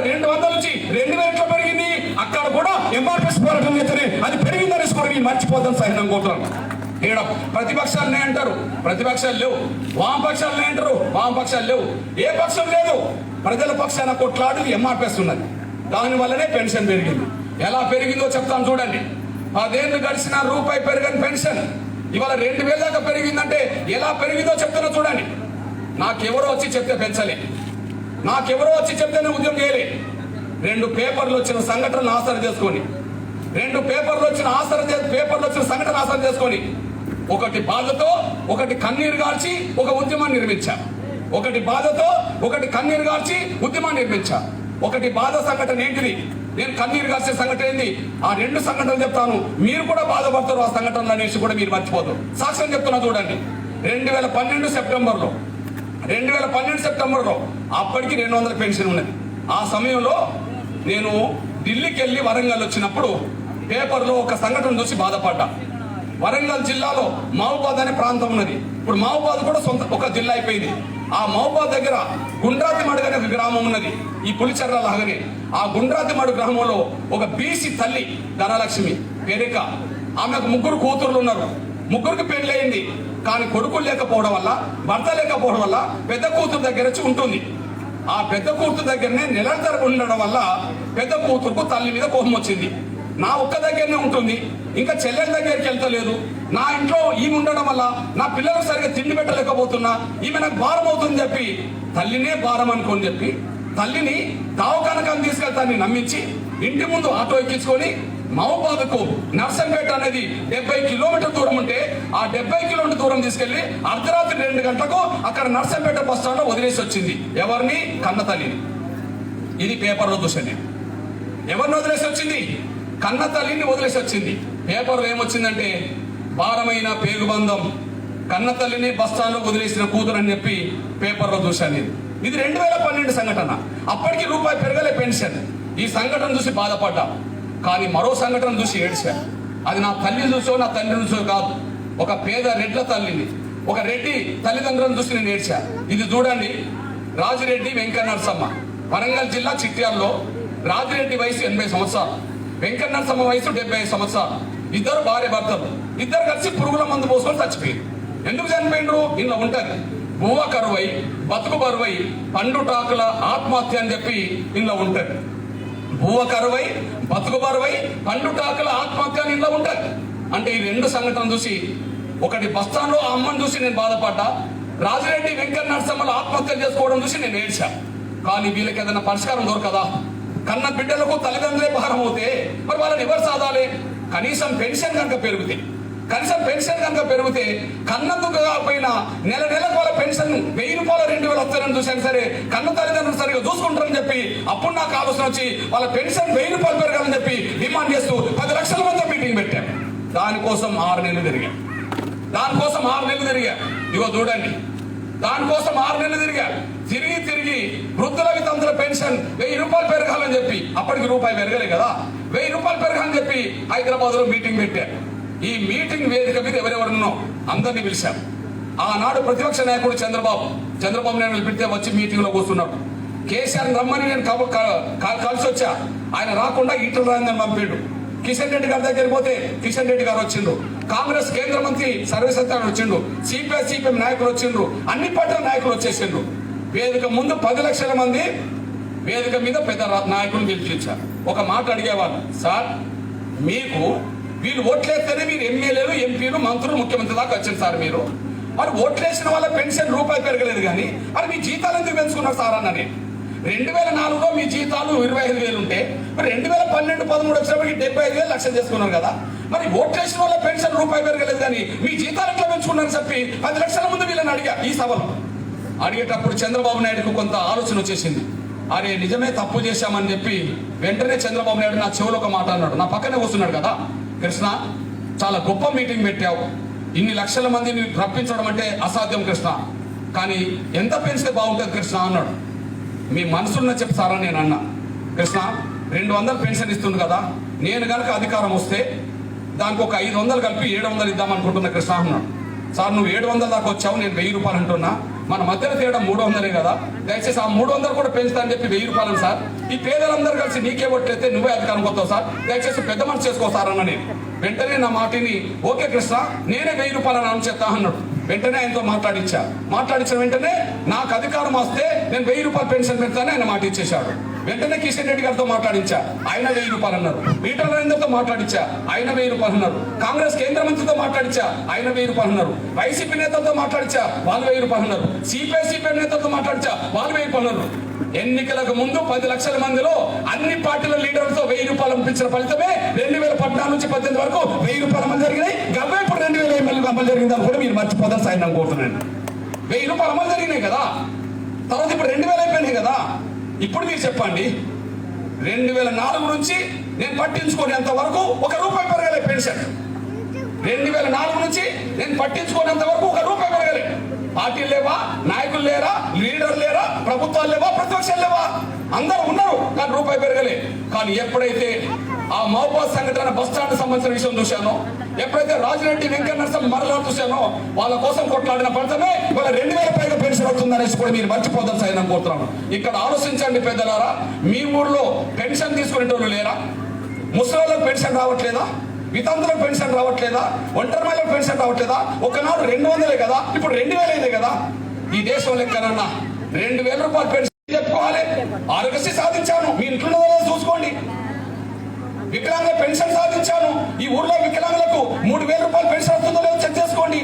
200 నుంచి 2000 పెరిగింది. అక్కడ కూడా ఎంఆర్ఎస్ పోరాటం చేస్తేనే అది పెరిగిందని కూడా మర్చిపోతాం సైన్యం కోరుతున్నాను. ఈడ ప్రతిపక్షాలనే అంటారు, ప్రతిపక్షాలు లేవు. వామపక్షాలనే అంటారు, వామపక్షాలు లేవు. ఏ పక్షం లేదు. ప్రజల పక్షాన కొట్లాడి ఎంఆర్ఎస్ ఉన్నది. దానివల్లనే పెన్షన్ పెరిగింది. ఎలా పెరిగిందో చెప్తాను చూడండి. 10 ఏళ్ళు గడిచిన రూపాయి పెరగని పెన్షన్ ఇవాళ 2000 దాకా పెరిగిందంటే ఎలా పెరిగిందో చెప్తున్నా చూడండి. నాకెవరో వచ్చి చెప్తే పెంచలే, నాకెవరో వచ్చి చెప్తేనే ఉద్యమం చేయలే. 2 పేపర్లు వచ్చిన సంఘటనలు ఆసరా చేసుకొని, 2 పేపర్లు వచ్చిన సంఘటన ఆసరా చేసుకొని, ఒకటి బాధతో ఒకటి కన్నీరు గార్చి ఒక ఉద్యమాన్ని నిర్మించా. ఒకటి బాధతో ఒకటి కన్నీరు గార్చి ఉద్యమాన్ని నిర్మించా. ఒకటి బాధ సంఘటన ఏంటిది, నేను కన్నీరు గార్చే సంఘటన ఏంది, ఆ 2 సంఘటనలు చెప్తాను. మీరు కూడా బాధపడతారు ఆ సంఘటనలు అనేసి కూడా మీరు మర్చిపోతారు. సాక్ష్యం చెప్తున్నా చూడండి. 2012 సెప్టెంబర్లో అప్పటికి 200 పెన్షన్ ఉన్నది. ఆ సమయంలో నేను ఢిల్లీకి వెళ్ళి వరంగల్ వచ్చినప్పుడు పేపర్లో ఒక సంఘటన చూసి బాధపడ్డా. వరంగల్ జిల్లాలో మహబూబాద్ అనే ప్రాంతం ఉన్నది. ఇప్పుడు మహబూబాద్ కూడా ఒక జిల్లా అయిపోయింది. ఆ మహబాద్ దగ్గర గుండ్రాతి మడుగు అనే ఒక గ్రామం ఉన్నది, ఈ పులిచెర్ల లాగానే. ఆ గుండ్రాతి మడుగు గ్రామంలో ఒక బీసీ తల్లి ధనలక్ష్మి పేరిక, ఆమెకు 3 కూతుర్లు ఉన్నారు. 3కి పెళ్ళయింది, కానీ కొడుకులు లేకపోవడం వల్ల, భర్త లేకపోవడం వల్ల పెద్ద కూతురు దగ్గర వచ్చి ఉంటుంది. ఆ పెద్ద కూతురు దగ్గరనే నిరంతరం ఉండడం వల్ల పెద్ద కూతురుకు తల్లి మీద కోపం వచ్చింది. నా ఒక్క దగ్గరనే ఉంటుంది, ఇంకా చెల్లెల దగ్గరికి వెళ్తలేదు. నా ఇంట్లో ఈమె ఉండడం వల్ల నా పిల్లలకు సరిగ్గా తిండి పెట్టలేకపోతున్నా, ఈమె నాకు భారం అవుతుంది చెప్పి తల్లినే భారం అనుకోని చెప్పి తల్లిని దవాఖానకు తీసుకెళ్తాన్ని నమ్మించి ఇంటి ముందు ఆటో ఎక్కించుకొని మహబాద్కు నర్సంపేట అనేది 70 కిలోమీటర్ దూరం ఉంటే ఆ 70 కిలోమీటర్ దూరం తీసుకెళ్లి అర్ధరాత్రి 2 గంటలకు అక్కడ నర్సంపేట బస్ స్టాండ్ లో వదిలేసి వచ్చింది. ఎవరిని? కన్న తల్లిని. ఇది పేపర్లో చూసండి. ఎవరిని వదిలేసి వచ్చింది? కన్న తల్లిని వదిలేసి వచ్చింది. పేపర్లో ఏమొచ్చిందంటే భారమైన పేగుబంధం, కన్న తల్లిని బస్ స్టాండ్ లో వదిలేసిన కూతురు అని చెప్పి పేపర్లో చూశాను నేను. ఇది 2012 సంఘటన. అప్పటికి రూపాయి పెరగలే పెన్షన్. ఈ సంఘటన చూసి బాధపడ్డా, కానీ మరో సంఘటన చూసి ఏడ్చా. అది నా తల్లి చూసో నా తండ్రి చూసో కాదు, ఒక పేద రెడ్ల తల్లిని, ఒక రెడ్డి తల్లిదండ్రులను చూసి నేను ఏడ్చా. ఇది చూడండి, రాజిరెడ్డి వెంకన్న నరసమ్మ, వరంగల్ జిల్లా చిట్యాల్లో. రాజిరెడ్డి వయసు 80 సంవత్సరాలు, వెంకన్న నరసమ్మ వయసు 75 సంవత్సరాలు. ఇద్దరు భార్య భర్తలు, ఇద్దరు కలిసి పురుగుల మందు పోసుకొని చచ్చిపోయింది. ఎందుకు చనిపోయినరు? ఇంట్లో ఉంటది బువ్వ కరువై, బతుకు బరువై, పండుటాకుల ఆత్మహత్య అని చెప్పి ఇంట్లో ఉంటది. బువ్వ కరువై, బతుకు బరువై, పండుటాకుల ఆత్మహత్య అని ఇంట్లో ఉంటది. అంటే ఈ 2 సంఘటనలు చూసి, ఒకటి బస్తాన్లో ఆ అమ్మని చూసి నేను బాధపడ్డా, రాజిరెడ్డి వెంకన్న నరసమ్మలు ఆత్మహత్య చేసుకోవడం చూసి నేను ఏడ్చా. కానీ వీళ్ళకి ఏదైనా పరిష్కారం దొరకదా? కన్న బిడ్డలకు తల్లిదండ్రులే భారం అవుతే మరి వాళ్ళని ఎవరు సాధాలి? కనీసం పెన్షన్ కనుక పెరిగితే, కన్నందుకు కాకపోయినా నెలకు వాళ్ళ పెన్షన్ 1000 రూపాయలు 2000 వస్తారని చూశాను. సరే, కన్న తల్లిదండ్రులు సరిగా చూసుకుంటారని చెప్పి అప్పుడు నాకు ఆలోచన వచ్చి వాళ్ళ పెన్షన్ 1000 రూపాయలు పెరగాలని చెప్పి డిమాండ్ చేస్తూ 10 లక్షల మంది మీటింగ్ పెట్టాం. దానికోసం 6 నెలలు తిరిగా. ఇగో చూడండి, దానికోసం 6 నెలలు తిరిగా. తిరిగి వృద్ధుల వితంతుల పెన్షన్ 1000 రూపాయలు పెరగాలని చెప్పి, అప్పటికి రూపాయి పెరగలే కదా, 1000 రూపాయలు పెరగాలని చెప్పి హైదరాబాద్ లో మీటింగ్ పెట్టారు. ఈ మీటింగ్ వేదిక మీద ఎవరెవరున్నో అందరినీ పిలిచారు. ఆనాడు ప్రతిపక్ష నాయకుడు చంద్రబాబు నాయుడు పిలిస్తే వచ్చి మీటింగ్ లో కూర్చున్నాడు. కేసీఆర్ రమ్మని నేను కలిసి వచ్చా, ఆయన రాకుండా ఈటల రాజేందర్ పంపిండు. కిషన్ రెడ్డి గారి దగ్గరికి పోతే కిషన్ రెడ్డి గారు వచ్చిండు. కాంగ్రెస్ కేంద్ర మంత్రి సర్వేసత్యాన్ని వచ్చిండు. సిపిఎం నాయకులు వచ్చిండ్రు. అన్ని పార్టీల నాయకులు వచ్చేసిండ్రు. వేదిక ముందు 10 లక్షల మంది, వేదిక మీద పెద్ద నాయకులు పిలిపించారు. ఒక మాట అడిగేవాళ్ళు, సార్ మీకు వీళ్ళు ఓట్లేస్తేనే మీరు ఎమ్మెల్యేలు, ఎంపీలు, మంత్రులు, ముఖ్యమంత్రి దాకా వచ్చింది సార్. మీరు మరి ఓట్లేసిన వాళ్ళ పెన్షన్ రూపాయి పెరగలేదు, కానీ మరి మీ జీతాలు ఎందుకు పెంచుకున్నారు సార్ అన్నది. 2004లో మీ జీతాలు 25,000 ఉంటే మరి 2012-13 వచ్చేప్పటికి 75,000 లక్షలు చేసుకున్నారు కదా. మరి ఓట్లేసిన వాళ్ళ పెన్షన్ రూపాయి పెరగలేదు, కానీ మీ జీతాలు ఎట్లా పెంచుకున్నారని చెప్పి 10 లక్షల ముందు వీళ్ళని అడిగా. ఈ సభలో అడిగేటప్పుడు చంద్రబాబు నాయుడుకు కొంత ఆలోచన వచ్చేసింది. అరే నిజమే తప్పు చేశామని చెప్పి వెంటనే చంద్రబాబు నాయుడు నా చెవులో ఒక మాట అన్నాడు. నా పక్కనే వస్తున్నాడు కదా, కృష్ణ చాలా గొప్ప మీటింగ్ పెట్టావు, ఇన్ని లక్షల మందిని రప్పించడం అంటే అసాధ్యం కృష్ణ, కానీ ఎంత పెంచితే బాగుంటుంది కృష్ణ అన్నాడు. మీ మనసున్న చెప్తారా నేను అన్నా. కృష్ణ 200 పెన్షన్ ఇస్తుంది కదా, నేను కనుక అధికారం వస్తే దానికి ఒక 500 కలిపి 700 ఇద్దాం అనుకుంటున్నా కృష్ణ అన్నాడు. సార్ నువ్వు 700 దాకా వచ్చావు, నేను 1000 రూపాయలు అంటున్నా, మన మధ్యలో తేడా 300 కదా, దయచేసి ఆ 300 కూడా పెంచుతా అని చెప్పి 1000 రూపాయలు సార్. ఈ పేదలందరూ కలిసి నీకే ఓట్లయితే నువ్వే అధికారం వస్తావు సార్, దయచేసి పెద్ద మనసు చేసుకో సార్ అన్న. నేను వెంటనే నా మాటిని ఓకే కృష్ణ నేనే 1000 రూపాయలు అని చెప్తా అన్నాడు. వెంటనే ఆయనతో మాట్లాడించిన వెంటనే నాకు అధికారం వస్తే నేను 1000 రూపాయలు పెన్షన్ పెడతానని ఆయన మాట ఇచ్చేశాడు. వెంటనే కిషన్ రెడ్డి గారితో మాట్లాడించా, ఆయన 1000 రూపాయలు అన్నారు. ఈటల రాజేందర్తో మాట్లాడించా, ఆయన 1000 రూపాయలు అన్నారు. కాంగ్రెస్ కేంద్ర మంత్రితో మాట్లాడించా, ఆయన 1000 రూపాయలు అన్నారు. వైసీపీ నేతలతో మాట్లాడించా, వాళ్ళు 1000 రూపాయలు అన్నారు. సిపిఐ నేతలతో మాట్లాడించా, వాళ్ళు 1000 రూపాయలు అన్నారు. ఎన్నికలకు ముందు 10 లక్షల మందిలో అన్ని పార్టీల లీడర్లతో 1000 రూపాయలు పంపించిన ఫలితమే 2014 నుంచి 18 వరకు 1000 రూపాయలు అమలు జరిగినాయి. గవ్వే ఇప్పుడు 2000 అమలు జరిగిందని కూడా మీరు మర్చిపోతారు సార్ నాకు కోరుతున్నాను. 1000 రూపాయలు అమలు జరిగినాయి కదా, తర్వాత ఇప్పుడు 2000 అయిపోయినాయి కదా. ఇప్పుడు మీరు చెప్పండి, 2004 నుంచి నేను పట్టించుకునేంత వరకు 1 రూపాయి పెరగలే పెన్షన్. 2004 నుంచి నేను పట్టించుకునేంత వరకు 1 రూపాయి పెరగలే. పార్టీలు లేవా, నాయకులు లేరా, లీడర్ లేరా, ప్రభుత్వాలు లేవా, ప్రతిపక్షాలు లేవా, అందరూ ఉన్నారు, కానీ రూపాయి పెరగలే. కానీ ఎప్పుడైతే ఆ మహబాద్ సంఘటన బస్ స్టాండ్ సంబంధించిన విషయం చూశానో, ఎప్పుడైతే రాజిరెడ్డి వెంకట నరసింహ మరలా చూసానో వాళ్ళ కోసం కొట్లాడిన ఫలితమే వాళ్ళ 2000 పైగా పెన్షన్ అవుతుందనేసి కూడా మీరు మర్చిపోదని సైనం కోరుతున్నాను. ఇక్కడ ఆలోచించండి పెద్దలారా, మీ ఊర్లో పెన్షన్ తీసుకునేటోళ్ళు లేరా? ముసలిళ్ళకి పెన్షన్ రావట్లేదా? వితంతులకు పెన్షన్ రావట్లేదా? ఒంటరి మహిళలకు పెన్షన్ రావట్లేదా? ఒకనాడు 200 కదా, ఇప్పుడు 2000 అయింది కదా. ఈ దేశం లెక్కనన్నా 2000 రూపాయలు పెన్షన్ చెప్పుకోవాలి. ఆరోగ్యశ్రీ సాధించాను, మీ ఇంట్లో చూసుకోండి. వికలాంగుల పెన్షన్ సాధించాను, ఈ ఊర్లో వికలాంగులకు 3000 రూపాయలు పెన్షన్ వస్తుందో లేదో చెక్ చేసుకోండి.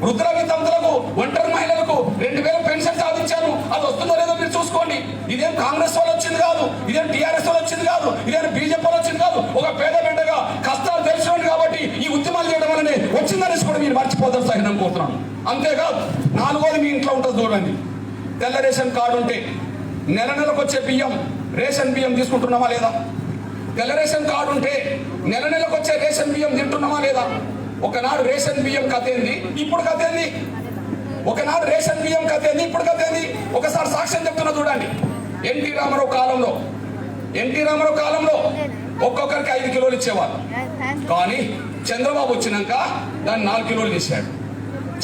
వృద్ధుల వితంతులకు ఒంటరి మహిళలకు 2000 పెన్షన్ సాధించాను, అది వస్తుందో లేదో మీరు చూసుకోండి. ఇదేం కాంగ్రెస్ వాళ్ళు వచ్చింది కాదు, ఇదేం టీఆర్ఎస్ వాళ్ళు వచ్చింది కాదు, ఇదేం బీజేపీ వాళ్ళు వచ్చింది కాదు. ఒక పేద బిడ్డగా కష్టాలు తెలిసినోడు కాబట్టి ఈ ఉద్యమాలు చేయడం వల్లనే వచ్చిందనేసి కూడా మీరు మర్చిపోతారు సహితం కోరుతున్నాను. అంతేకాదు 4వది మీ ఇంట్లో ఉంటుంది చూడండి. తెల్ల రేషన్ కార్డు ఉంటే నెల నెలకు వచ్చే బియ్యం, రేషన్ బియ్యం తీసుకుంటున్నామా లేదా? తెల్ల రేషన్ కార్డు ఉంటే నెల నెలకు వచ్చే రేషన్ బియ్యం తింటున్నామా లేదా? ఒకనాడు రేషన్ బియ్యం కథేంది, ఇప్పుడు కథేంది? ఒకనాడు రేషన్ బియ్యం కథేంది, ఇప్పుడు కథేంది? ఒకసారి సాక్ష్యం చెప్తున్నా చూడండి. ఎన్టీ రామారావు కాలంలో ఒక్కొక్కరికి 5 కిలోలు ఇచ్చేవారు. కానీ చంద్రబాబు వచ్చినాక దాన్ని 4 కిలోలు చేశాడు.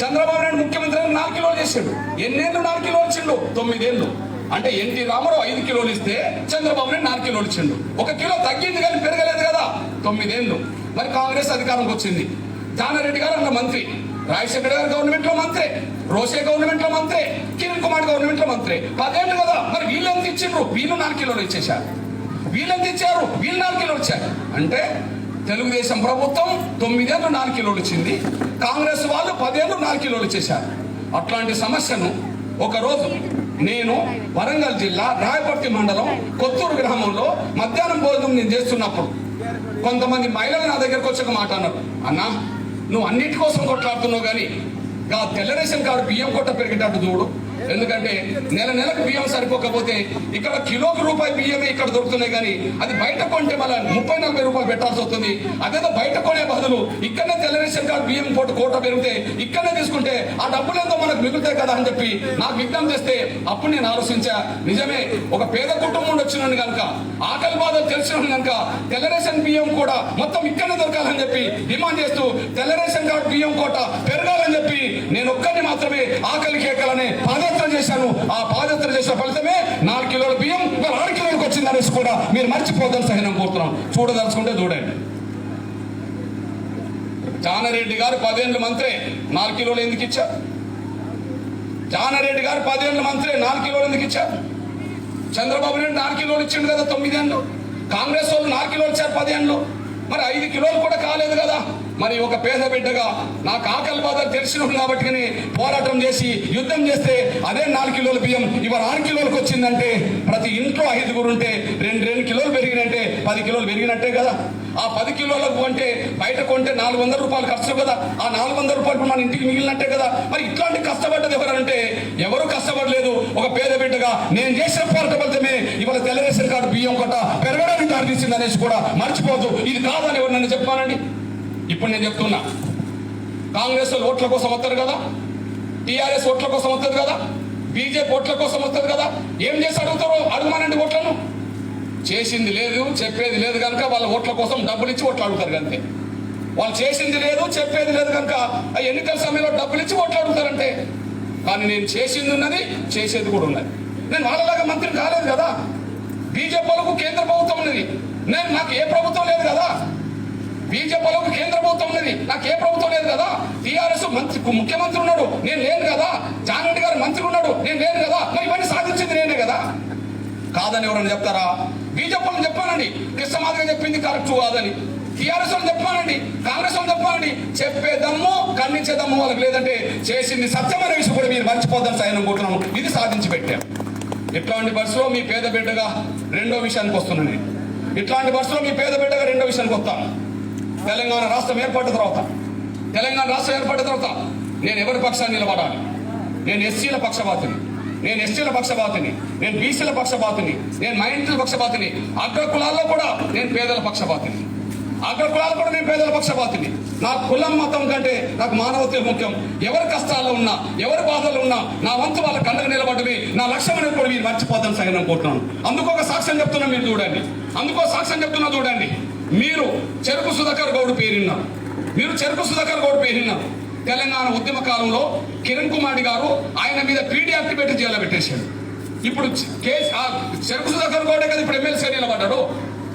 చంద్రబాబు నాయుడు ముఖ్యమంత్రి 4 కిలోలు చేశాడు. ఎన్నేళ్ళు 4 కిలోలు ఇచ్చిండు? 9 ఏళ్ళు. అంటే ఎన్టీ రామారావు 5 కిలోలు ఇస్తే చంద్రబాబు నాయుడు 4 కిలోలు ఇచ్చిండు. 1 కిలో తగ్గింది కానీ పెరగలేదు కదా. 9 ఏళ్ళు. మరి కాంగ్రెస్ అధికారంకి వచ్చింది. జానారెడ్డి గారు అన్న మంత్రి, రాజశేఖర్ గారు గవర్నమెంట్ లో మంత్రి, రోసే గవర్నమెంట్ లో మంత్రి, కిరణ్ కుమార్ గవర్నమెంట్ లో మంత్రి. 10 ఏళ్ళు కదా. మరి వీళ్ళు ఎంత ఇచ్చిండ్రు? వీళ్ళు 4 కిలోలు ఇచ్చేశారు. వీళ్ళు ఎంత ఇచ్చారు? వీళ్ళు 4 కిలోలు ఇచ్చారు. అంటే తెలుగుదేశం ప్రభుత్వం 9 ఏళ్ళు 4 కిలోలు ఇచ్చింది, కాంగ్రెస్ వాళ్ళు 10 ఏళ్ళు 4 కిలోలు ఇచ్చేశారు. అట్లాంటి సమస్యను ఒకరోజు నేను వరంగల్ జిల్లా రాయపర్తి మండలం కొత్తూరు గ్రామంలో మధ్యాహ్నం భోజనం నేను చేస్తున్నప్పుడు కొంతమంది మహిళలు నా దగ్గరకు వచ్చి ఒక మాట అన్నారు. అన్నా, నువ్వు అన్నిటి కోసం కొట్లాడుతున్నావు కానీ తెల్ల రేషన్ కార్డు బియ్యం కొట్ట పెరిగేటట్టు చూడు. ఎందుకంటే నెలకు బియ్యం సరిపోకపోతే ఇక్కడ కిలోకి రూపాయి బియ్యమే ఇక్కడ దొరుకుతున్నాయి, కానీ అది బయట కొంటే మళ్ళీ 30-40 రూపాయలు పెట్టాల్సి వస్తుంది. అదేదో బయట కొనే బదులు ఇక్కడనే తెల్ల రేషన్ కార్డు బియ్యం కోట పెరిగితే ఇక్కడనే తీసుకుంటే ఆ డబ్బులు ఎంతో మనకు మిగులుతాయి కదా అని చెప్పి నాకు విజ్ఞప్తి చేస్తే అప్పుడు నేను ఆలోచించా, నిజమే, ఒక పేద కుటుంబం వచ్చినాను కనుక, ఆకలి బాధలు తెలిసినాను కనుక తెల్ల రేషన్ బియ్యం కూడా మొత్తం ఇక్కడనే దొరకాలని చెప్పి డిమాండ్ చేస్తూ తెల్ల రేషన్ కార్డు బియ్యం కోట పెరగాలని చెప్పి నేను ఒక్కరిని మాత్రమే ఆకలి కేకలనే పాదయాత్ర చేశాను. ఆ పాదయాత్ర చేసిన ఫలితమే 4 కిలోల బియ్యం 6 కిలోలకు వచ్చిందనేసి కూడా మీరు మర్చిపోదని సహనం కోరుతున్నాం. చూడదలుచుకుంటే చూడండి. జానారెడ్డి గారు 10 ఏళ్ళు మంత్రి, 4 కిలోలు ఎందుకు ఇచ్చారు? జానారెడ్డి గారు 10 ఏళ్ళు మంత్రి, 4 కిలోలు ఎందుకు ఇచ్చారు? చంద్రబాబు నాయుడు 4 కిలోలు ఇచ్చిండు కదా 9 ఏళ్ళు. కాంగ్రెస్ వాళ్ళు 4 కిలోలు ఇచ్చారు 10 ఏళ్ళు. మరి 5 కిలోలు కూడా కాలేదు కదా. మరి ఒక పేద బిడ్డగా నాకు ఆకలి బాధ తెలిసినప్పుడు కాబట్టి పోరాటం చేసి యుద్ధం చేస్తే అదే 4 కిలోల బియ్యం ఇవాళ 6 కిలోలకు వచ్చిందంటే ప్రతి ఇంట్లో 5 ఉంటే 2 కిలోలు పెరిగినంటే 10 కిలోలు పెరిగినట్టే కదా. ఆ 10 కిలోలకు అంటే బయట కొంటే 400 రూపాయలు ఖర్చు కదా. ఆ 400 రూపాయలు మన ఇంటికి మిగిలినట్టే కదా. మరి ఇట్లాంటి కష్టపడ్డది ఎవరంటే ఎవరు కష్టపడలేదు. ఒక పేద బిడ్డగా నేను చేసిన పోరాట ఫలితమే ఇవాళ తెల్ల రేషన్ కార్డు బియ్యం కొట్ట పెరగడానికి దారితీసింది అనేసి కూడా మర్చిపోవద్దు. ఇది కాదని ఎవరు నన్ను చెప్పానండి. ఇప్పుడు నేను చెప్తున్నా, కాంగ్రెస్ ఓట్ల కోసం వస్తారు కదా, టీఆర్ఎస్ ఓట్ల కోసం వస్తుంది కదా, బీజేపీ ఓట్ల కోసం వస్తుంది కదా. ఏం చేసి అడుగుతారో అడుగుమానండి ఓట్లను. చేసింది లేదు, చెప్పేది లేదు కనుక వాళ్ళ ఓట్ల కోసం డబ్బులు ఇచ్చి ఓట్లు అడుగుతారు అంతే. వాళ్ళు చేసింది లేదు, చెప్పేది లేదు కనుక ఎన్నికల సమయంలో డబ్బులు ఇచ్చి ఓట్లు అడుగుతారంటే. కానీ నేను చేసింది ఉన్నది, చేసేది కూడా ఉన్నది. నేను వాళ్ళలాగా మంత్రి కాలేదు కదా. బీజేపీ వాళ్ళకు కేంద్ర ప్రభుత్వం ఉన్నది, నాకు ఏ ప్రభుత్వం లేదు కదా. బీజేపీ వాళ్ళకు కేంద్ర ప్రభుత్వం ఉన్నది, నాకు ఏ ప్రభుత్వం లేదు కదా. టీఆర్ఎస్ ముఖ్యమంత్రి ఉన్నాడు, నేను లేను కదా. జానారెడ్డి గారు మంత్రి ఉన్నాడు, నేను లేను కదా. మరి ఇవన్నీ సాధించింది నేనే కదా. కాదని ఎవరైనా చెప్తారా? బీజేపీ వాళ్ళని చెప్పానండి, కృష్ణమాదిగా చెప్పింది కరెక్ట్ కాదని. టీఆర్ఎస్ వాళ్ళని చెప్పానండి, కాంగ్రెస్ వాళ్ళని చెప్పానండి. చెప్పే దమ్ము ఖండించే దమ్ము వాళ్ళకి లేదంటే చేసింది సత్యమైన విషయం కూడా మీరు మర్చిపోద్దని సైన్ అనుకుంటున్నాను. ఇది సాధించి పెట్టాం. ఇట్లాంటి బస్సులో మీ పేద బిడ్డగా రెండో విషయానికి వస్తున్నాను. ఇట్లాంటి బస్సులో మీ పేద బిడ్డగా రెండో విషయానికి వస్తాను. తెలంగాణ రాష్ట్రం ఏర్పడిన తర్వాత నేను ఎవరి పక్షాన్ని నిలబడాలి? నేను ఎస్సీల పక్షపాతిని, నేను బీసీల పక్షపాతిని, నేను మైనారిటీల పక్షపాతిని, అగ్ర కులాల్లో కూడా నేను పేదల పక్షపాతిని, నా కులం మతం కంటే నాకు మానవత్వం ముఖ్యం. ఎవరి కష్టాల్లో ఉన్నా, ఎవరి బాధలు ఉన్నా నా వంతు వాళ్ళ కళ్ళకు నిలబడ్డవి నా లక్ష్యం అనేది కూడా మీరు మర్చిపోతాను సహనం కోరుతున్నాను. అందుకు ఒక సాక్ష్యం చెప్తున్నా, మీరు చూడండి. మీరు చెరుకు సుధాకర్ గౌడ్ పేరున్నారు, మీరు చెరుకు సుధాకర్ గౌడ్ పేరున్నారు. తెలంగాణ ఉద్యమ కాలంలో కిరణ్ కుమార్ గారు ఆయన మీద పీడీ యాక్ట్ పెట్టి జైల్లో పెట్టేశాడు. ఇప్పుడు చెరుకు సుధాకర్ గౌడే కదా ఇప్పుడు ఎమ్మెల్సీ నిలబడ్డాడు.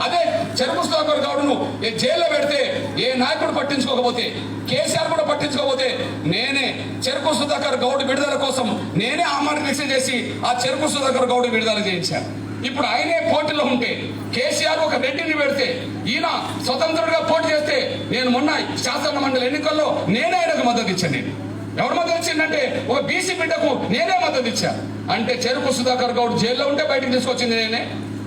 అదే చెరుకు సుధాకర్ గౌడ్ను జైల్లో పెడితే ఏ నాయకుడు పట్టించుకోకపోతే, కేసీఆర్ కూడా పట్టించుకోకపోతే, నేనే చెరుకు సుధాకర్ గౌడ్ విడుదల కోసం నేనే ఆమరణ చేసి ఆ చెరుకు సుధాకర్ గౌడ్ విడుదల చేయించాను. ఇప్పుడు ఆయనే పోటీలో ఉంటే కేసీఆర్ ఒక రెడ్డిని పెడితే ఈయన స్వతంత్రుడిగా పోటీ చేస్తే నేను మొన్న శాసన మండలి ఎన్నికల్లో నేనే ఆయనకు మద్దతు ఇచ్చాను. నేను ఎవరు మద్దతు ఇచ్చిందంటే ఒక బీసీ బిడ్డకు నేనే మద్దతు ఇచ్చా. అంటే చెరుకు సుధాకర్ గౌడ్ జైల్లో ఉంటే బయటకు తీసుకొచ్చింది నేనే.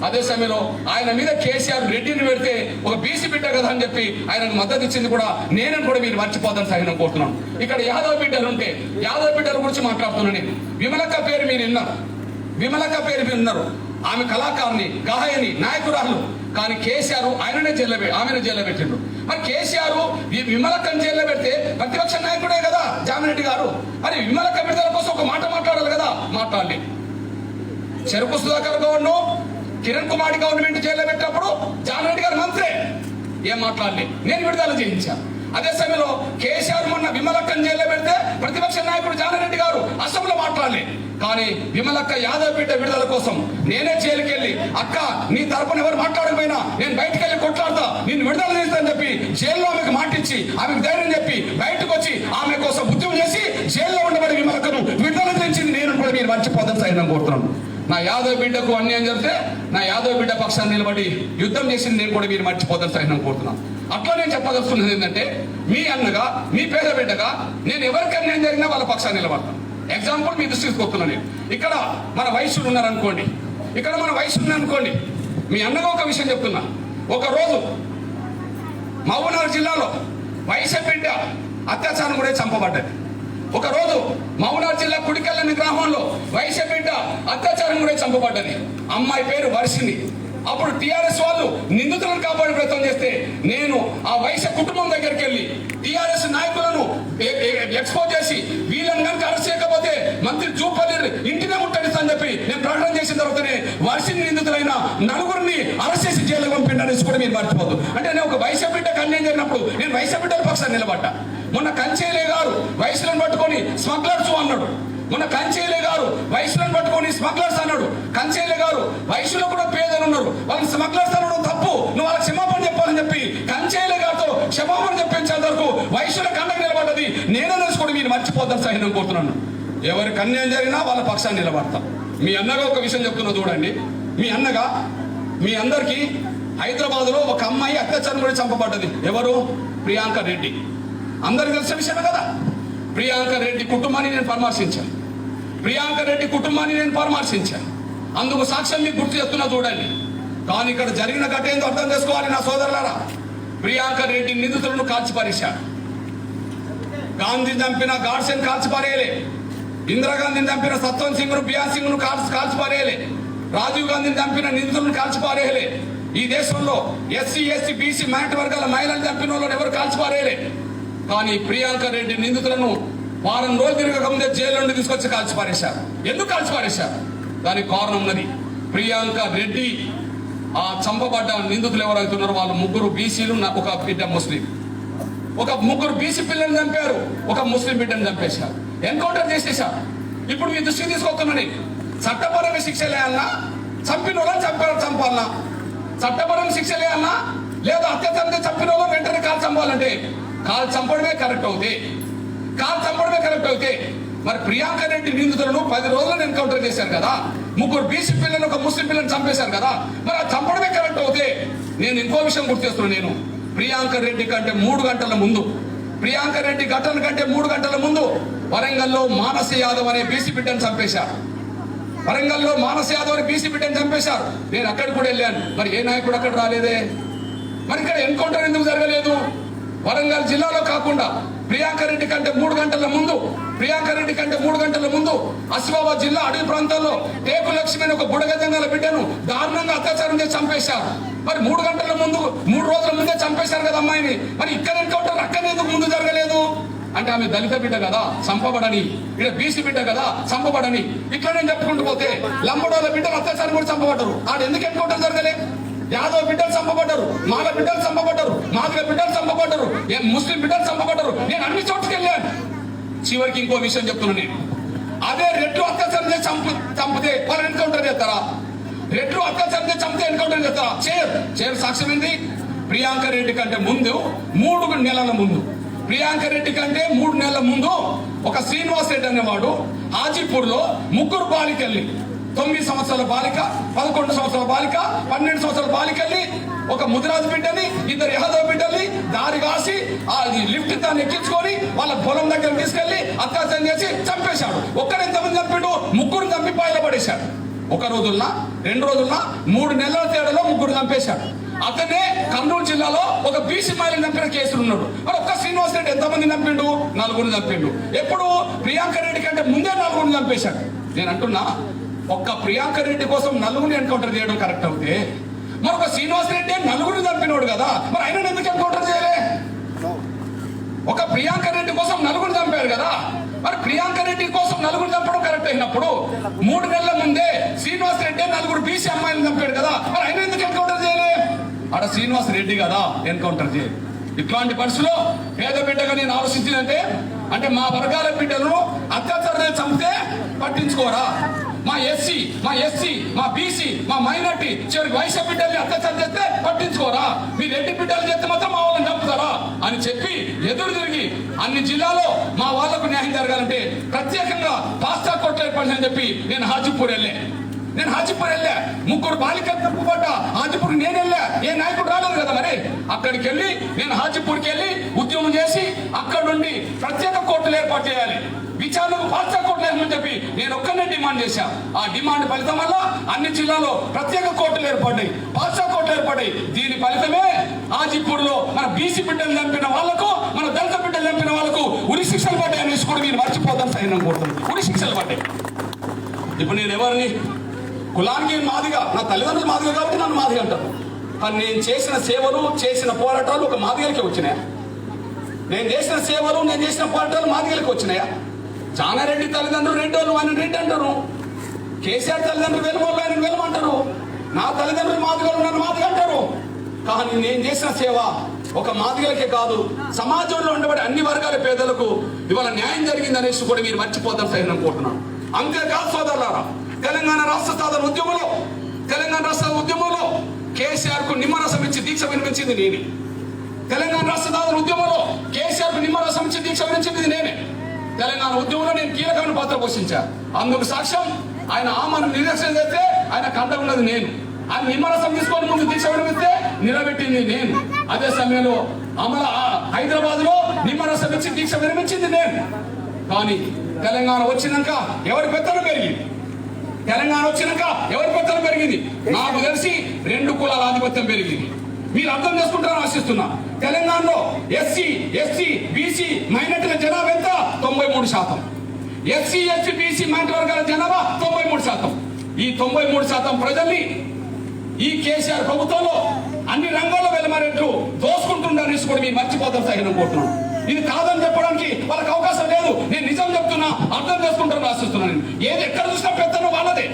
అదే సమయంలో ఆయన మీద కేసీఆర్ రెడ్డిని పెడితే ఒక బీసీ బిడ్డ కదా అని చెప్పి ఆయనకు మద్దతు ఇచ్చింది కూడా నేనని కూడా మీరు మర్చిపోతాను సహాయం కోరుతున్నాను. ఇక్కడ యాదవ్ బిడ్డలు ఉంటే యాదవ్ బిడ్డల గురించి మాట్లాడుతున్నాను నేను. విమలక్క పేరు మీరు విన్నారు, విమలక్క పేరు మీరు విన్నారు. ఆమె కళాకారుని, గాయని, నాయకురాలు. కానీ కేసీఆర్ ఆమెనే జైల్లో పెట్టిండు. మరి కేసీఆర్ విమలక్కని జైల్లో పెడితే ప్రతిపక్ష నాయకుడే కదా జామిరెడ్డి గారు. మరి విమలక్క విడుదల కోసం ఒక మాట మాట్లాడాలి కదా, మాట్లాడాలి. చెరుకు సుధాకర్ గౌడ్ను కిరణ్ కుమార్ గవర్నమెంట్ జైల్లో పెట్టినప్పుడు జామిరెడ్డి గారు మంత్రే, ఏం మాట్లాడలే, నేను విడుదల చేయించాను. అదే సమయంలో కేసీఆర్ మొన్న విమలక్కని జైల్లో పెడితే ప్రతిపక్ష నాయకుడు జానారెడ్డి గారు అసెంబ్లీలో మాట్లాడలే. కానీ విమలక్క యాదవ్ బిడ్డ విడుదల కోసం నేనే జైలుకి వెళ్ళి, అక్క నీ తరపున ఎవరు మాట్లాడకపోయినా నేను బయటకు వెళ్ళి కొట్లాడతా, నిన్ను విడుదల చేస్తానని చెప్పి జైల్లో ఆమెకు మాటిచ్చి, ఆమెకు ధైర్యం చెప్పి బయటకు వచ్చి ఆమె కోసం ఉద్యమం చేసి జైల్లో ఉండబడి విమలక్కను విడుదల చేయించింది నేను కూడా మీరు మర్చిపోతాను సైన్యం కోరుతున్నాను. నా యాదవ్ బిడ్డకు అన్యాయం జరిగితే నా యాదవ్ బిడ్డ పక్షాన్ని నిలబడి యుద్ధం చేసింది నేను కూడా మీరు మర్చిపోతాను సైన్యం కోరుతున్నాను. అట్లా నేను చెప్పదలుచుకున్నది ఏంటంటే, మీ అన్నగా, మీ పేద బిడ్డగా నేను ఎవరికి అన్యాయం జరిగినా వాళ్ళ పక్షాన్ని నిలబడతాను. ఎగ్జాంపుల్ మీ దృష్టికి తీసుకొస్తున్నాను నేను. ఇక్కడ మన వయసులు ఉన్నారనుకోండి, మీ అన్నగా ఒక విషయం చెప్తున్నా. ఒకరోజు మహబూబ్నగర్ జిల్లాలో వయసు బిడ్డ అత్యాచారం కూడా చంపబడ్డది. ఒకరోజు మహబూబ్నగర్ జిల్లా కుడికెళ్ళని గ్రామంలో వయసు బిడ్డ అత్యాచారం కూడా చంపబడ్డది. అమ్మాయి పేరు వర్షిని. అప్పుడు టీఆర్ఎస్ వాళ్ళు నిందితులను కాపాడే ప్రయత్నం చేస్తే నేను ఆ వయసు కుటుంబం దగ్గరికి వెళ్ళి టీఆర్ఎస్ నాయకులను ఎక్స్పోజ్ చేసి వీళ్ళని కనుక అరెస్ట్ చేయకపోతే మంత్రి జూపల్లి ఇంటినే ముట్టడిస్తా చెప్పి నేను ప్రకటన చేసిన తర్వాతనే వర్షిని నిందితులైన నలుగురిని అరెస్ట్ చేసి జైలు పంపిండనేసి కూడా మీరు మర్చిపోదు. అంటే నేను ఒక వయసు బిడ్డకు అన్యాయం జరిగినప్పుడు నేను వయసు బిడ్డల పక్షాన్ని నిలబడ్డా. మొన్న కంచేలే గారు వయసులను పట్టుకొని స్మగ్లర్స్ అన్నాడు. మొన్న కంచేలే గారు వయసులను పట్టుకొని స్మగ్లర్స్ అన్నాడు. కంచేలే గారు వయసులో కూడా పేదలు ఉన్నారు, వాళ్ళని స్మగ్లర్స్ అనడం తప్పు, నువ్వు వాళ్ళకి క్షమాపణ చెప్పాలని చెప్పి కంచేలే గారితో క్షమాపణ చెప్పించేంత వరకు వయసులో కండకు నిలబడ్డది నేనే తెలుసుకోండి మీరు మర్చిపోతాను సహితం కోరుతున్నాను. ఎవరికి అన్యాయం జరిగినా వాళ్ళ పక్షాన్ని నిలబడతాం. మీ అన్నగా ఒక విషయం చెప్తున్నా చూడండి. మీ అన్నగా మీ అందరికీ హైదరాబాద్ లో ఒక అమ్మాయి అత్యాచారం కూడా చంపబడ్డది. ఎవరు? ప్రియాంక రెడ్డి. అందరికి తెలిసిన విషయమే కదా. ప్రియాంక రెడ్డి కుటుంబాన్ని నేను పరామర్శించాను. అందుకు సాక్ష్యం మీకు గుర్తు చేస్తున్నా చూడండి. కానీ ఇక్కడ జరిగిన ఘటన ఏందో అర్థం చేసుకోవాలి నా సోదరులారా. ప్రియాంక రెడ్డి నిందితులను కాల్చిపారేశారు. గాంధీని చంపిన గాడ్సేని కాల్చిపారేయలే, ఇందిరాగాంధీని చంపిన సత్వంత్ సింగ్ ను, బియాన్ సింగ్ ను కాల్చిపారేయలే, రాజీవ్ గాంధీని చంపిన నిందితులను కాల్చిపారేయలే. ఈ దేశంలో ఎస్సీ, ఎస్టీ, బీసీ, మైనారిటీ వర్గాల మహిళలు చంపిన వాళ్ళని ఎవరు కాల్చిపారేయలే. కానీ ప్రియాంక రెడ్డి నిందితులను వారం రోజులు తిరగకముందే జైలు నుండి తీసుకొచ్చి కాల్చిపారేశారు. ఎందుకు కాల్చిపారేశారు? దానికి కారణం ఉన్నది. ప్రియాంక రెడ్డి ఆ చంపబడ్డ నిందితులు ఎవరైతున్నారో వాళ్ళు ముగ్గురు బీసీలు, ఒక బిడ్డ ముస్లిం. ఒక ముగ్గురు బీసీ పిల్లల్ని చంపారు, ఒక ముస్లిం బిడ్డను చంపేశారు, ఎన్కౌంటర్ చేసేశారు. ఇప్పుడు మీ దృష్టికి తీసుకొస్తున్నాను. చట్టపరమైన శిక్షలేయాలన్నా, చంపిన వాళ్ళని చంపాలన్నా? చట్టపరమైన శిక్షలేయాలన్నా లేదా అత్యాచారం చంపిన వాళ్ళని వెంటనే కాల్ చంపాలంటే కాల్ చంపడమే కరెక్ట్ అవుతే మరి ప్రియాంక రెడ్డి నిందితులను 10 రోజులను ఎన్కౌంటర్ చేశారు కదా, ముగ్గురు బీసీ పిల్లలు, ఒక ముస్లిం పిల్లలను చంపేశారు కదా, మరి ఆ చంపడమే కరెక్ట్ అవుతే నేను ఇంకో విషయం గుర్తు చేస్తున్నాను. నేను ప్రియాంక రెడ్డి కంటే 3 గంటల ముందు, ప్రియాంక రెడ్డి ఘటన కంటే 3 గంటల ముందు వరంగల్లో మానస యాదవ్ అనే బీసీ బిడ్డను చంపేశారు. నేను అక్కడికి కూడా వెళ్ళాను. మరి ఏ నాయకుడు అక్కడ రాలేదే? మరి ఇక్కడ ఎన్కౌంటర్ ఎందుకు జరగలేదు? వరంగల్ జిల్లాలో కాకుండా ప్రియాంక రెడ్డి కంటే 3 గంటల ముందు ఆసిఫాబాద్ జిల్లా అడవి ప్రాంతాల్లో టేకు లక్ష్మి ఒక బుడగజంగాల బిడ్డను దారుణంగా అత్యాచారం చేసి చంపేశారు. మరి 3 గంటల ముందు, 3 రోజుల ముందే చంపేశారు కదా అమ్మాయిని. మరి ఇక్కడ ఎన్కౌంటర్ అక్కడ ఎందుకు ముందు జరగలేదు? అంటే ఆమె దళిత బిడ్డ కదా చంపబడని, ఇక్కడ బీసీ బిడ్డ కదా చంపబడని, ఇట్లా నేను చెప్పుకుంటూ పోతే లంబడోళ్ళ బిడ్డలు అత్యాచారం కూడా చంపబడ్డారు. ఆడ ఎందుకు ఎన్కౌంటర్ జరగలే? యాదవ్ బిడ్డలు చంపబడ్డారు, మాల బిడ్డలు చంపబడ్డారు, మాదిగ బిడ్డలు చంపబడ్డారు, ముస్లిం బిడ్డలు చివరికి ఇంకో విషయం చెప్తున్నా నేను, అదే రెడ్లు అత్యాచారం చేసి చంపితే వాళ్ళు ఎన్కౌంటర్ చేస్తారా? రెడ్లు అత్యాచారం చేసి చంపితే ఎన్కౌంటర్ చేస్తారా? చేయరు. సాక్ష్యం ఏంది? ప్రియాంక రెడ్డి కంటే ముందు 3 నెలల ముందు, ప్రియాంక రెడ్డి కంటే 3 నెలల ముందు ఒక శ్రీనివాస్ రెడ్డి అనేవాడు హాజీపూర్ లో 3 బాలికల్ని, 9 సంవత్సరాల బాలిక, 11 సంవత్సరాల బాలిక, 12 సంవత్సరాల బాలికల్ని, ఒక ముదిరాజు బిడ్డని, 2 యాదవ బిడ్డల్ని దారి కాసి ఆ లిఫ్ట్ దాన్ని ఎక్కించుకొని వాళ్ళ పొలం దగ్గర తీసుకెళ్లి అత్యాచారం చేసి చంపేశాడు. ఒక్కరు ఎంతమంది చంపాడు? 3 చంపి పాయలో పడేశాడు. 1 రోజుల్లో 2 రోజుల్లో 3 నెలల తేడాలో 3 చంపేశాడు. అతనే కర్నూలు జిల్లాలో ఒక బీసీ మహిళను చంపిన కేసులు ఉన్నాడు. మరి ఒక్క శ్రీనివాస్ రెడ్డి ఎంతమంది చంపిండు? 4 చంపిండు. ఎప్పుడు? ప్రియాంక రెడ్డి కంటే ముందే 4 చంపేశాడు. నేను అంటున్నా, ఒక్క ప్రియాంక రెడ్డి కోసం 4 ఎన్కౌంటర్ చేయడం కరెక్ట్ అవుతే, మరొక శ్రీనివాస్ రెడ్డి 4 చంపినోడు కదా, మరి ఆయన ఎందుకు ఎన్కౌంటర్ చేయలే? ఒక ప్రియాంక రెడ్డి కోసం 4 చంపారు కదా, మరి ప్రియాంక రెడ్డి కోసం 4 చంపడం కరెక్ట్ అయినప్పుడు 3 నెలల ముందే శ్రీనివాస్ రెడ్డి 4 బీసీ అమ్మాయిలు చంపాడు కదా, మరి ఆయన ఎందుకు ఎన్కౌంటర్ చేయలే? ఆడ శ్రీనివాస్ రెడ్డి కదా ఎన్కౌంటర్ చేయాలి. ఇట్లాంటి పరిస్థితుల్లో పేద బిడ్డగా నేను ఆలోచించినంటే, అంటే మా వర్గాల బిడ్డలను అత్యాచారం చంపితే పట్టించుకోరా? మా ఎస్సీ, మా బీసీ, మా మైనార్టీ, చివరికి వైశ్య బిడ్డల్ని అత్యాచారం చేస్తే పట్టించుకోరా? మీ రెడ్డి బిడ్డలు చేస్తే మాత్రం మా వాళ్ళని చంపుతారా అని చెప్పి ఎదురు తిరిగి అన్ని జిల్లాలో మా వాళ్లకు న్యాయం జరగాలంటే ప్రత్యేకంగా పాస్తా కోర్టు ఏర్పడిందని చెప్పి నేను హాజీపూర్ వెళ్ళా. 3 బాలికలు తప్పుపడ్డా హాజీపూర్ నేను వెళ్ళా. ఏ నాయకుడు రాలేదు కదా. మరి అక్కడికి వెళ్ళి నేను హాజీపూర్కి వెళ్ళి ఉద్యమం చేసి అక్కడ నుండి ప్రత్యేక కోర్టులు ఏర్పాటు చేయాలి, విచారణకు పాస్తా కోర్టులు వేయమని చెప్పి నేను ఒక్కనే డిమాండ్ చేశా. ఆ డిమాండ్ ఫలితం వల్ల అన్ని జిల్లాలో ప్రత్యేక కోర్టులు ఏర్పడ్డాయి, పాస్తా కోర్టులు ఏర్పడ్డాయి. దీని ఫలితమే హాజీపూర్ లో మన బీసీ బిడ్డలు చంపిన వాళ్లకు, మన దళిత బిడ్డలు చంపిన వాళ్లకు ఉరి శిక్షలు పడ్డాయి అనేసి కూడా మీరు మర్చిపోతాను సైన్యం కోరుతుంది. ఉరి శిక్షలు పడ్డాయి. ఇప్పుడు నేను ఎవరిని? కులానికి మాదిగా, నా తల్లిదండ్రులు మాదిగా కాబట్టి నన్ను మాదిగా అంటారు. కానీ నేను చేసిన సేవలు, చేసిన పోరాటాలు ఒక మాదిగలకే వచ్చినాయా? నేను చేసిన సేవలు, నేను చేసిన పోరాటాలు మాదిగలకి వచ్చినాయా? జానారెడ్డి తల్లిదండ్రులు రెడ్డి వాళ్ళు, ఆయన రెడ్డి అంటారు. కేసీఆర్ తల్లిదండ్రులు వెలుమోళ్ళు, ఆయన వెలుమంటారు. నా తల్లిదండ్రులు మాదిగలు, నన్ను మాదిగా అంటారు. కానీ నేను చేసిన సేవ ఒక మాదిగలకే కాదు, సమాజంలో ఉండబడే అన్ని వర్గాల పేదలకు ఇవాళ న్యాయం జరిగింది అనేసి కూడా మీరు మర్చిపోతారు సరే అనుకుంటున్నాను. అంతేకాదు సోదరులారా, తెలంగాణ రాష్ట్ర సాధన ఉద్యమంలో కేసీఆర్ కు నిమ్మరసం ఇచ్చి దీక్ష వినిపించింది నేనే. తెలంగాణ రాష్ట్ర సాధన ఉద్యమంలో కేసీఆర్ కు నిమ్మరసం ఇచ్చి దీక్ష వినిపించింది నేనే. తెలంగాణ ఉద్యమంలో నేను కీలకమైన పాత్ర పోషించా. అందుకు సాక్ష్యం ఆయన ఆమెను నిరసన చేస్తే ఆయన కంట ఉన్నది నేను. ఆయన నిమ్మరసం తీసుకొని ముందు దీక్ష వినిపిస్తే నిలబెట్టింది నేను. అదే సమయంలో హైదరాబాద్ లో నిమ్మరసం ఇచ్చి దీక్ష వినిపించింది నేను. కానీ తెలంగాణ వచ్చినాక ఎవరి పెత్తనం పెరిగింది? నాకు తెలిసి 2 కులాల ఆధిపత్యం పెరిగింది. మీరు అర్థం చేసుకుంటారని ఆశిస్తున్నా. తెలంగాణలో ఎస్సీ, ఎస్టీ, బీసీ మైనార్టీల జనాభా ఎంత? 93%. ఎస్సీ, ఎస్టీ, బీసీ మైనార్టీ వర్గాల జనాభా 93%. ఈ 93% ప్రజల్ని ఈ కేసీఆర్ ప్రభుత్వంలో అన్ని రంగాల్లో వెళ్ళమనేట్లు దోసుకుంటున్నారని కూడా మీరు మర్చిపోతారు సహితం కోరుతున్నాను. ఇది కాదని చెప్పడానికి వాళ్ళకి అవకాశం లేదు. నేను నిజం చెప్తున్నా, అర్థం చేసుకుంటారని ఆశిస్తున్నాను. ఏది ఎక్కడ చూసినా పెత్తనం వాళ్ళదే,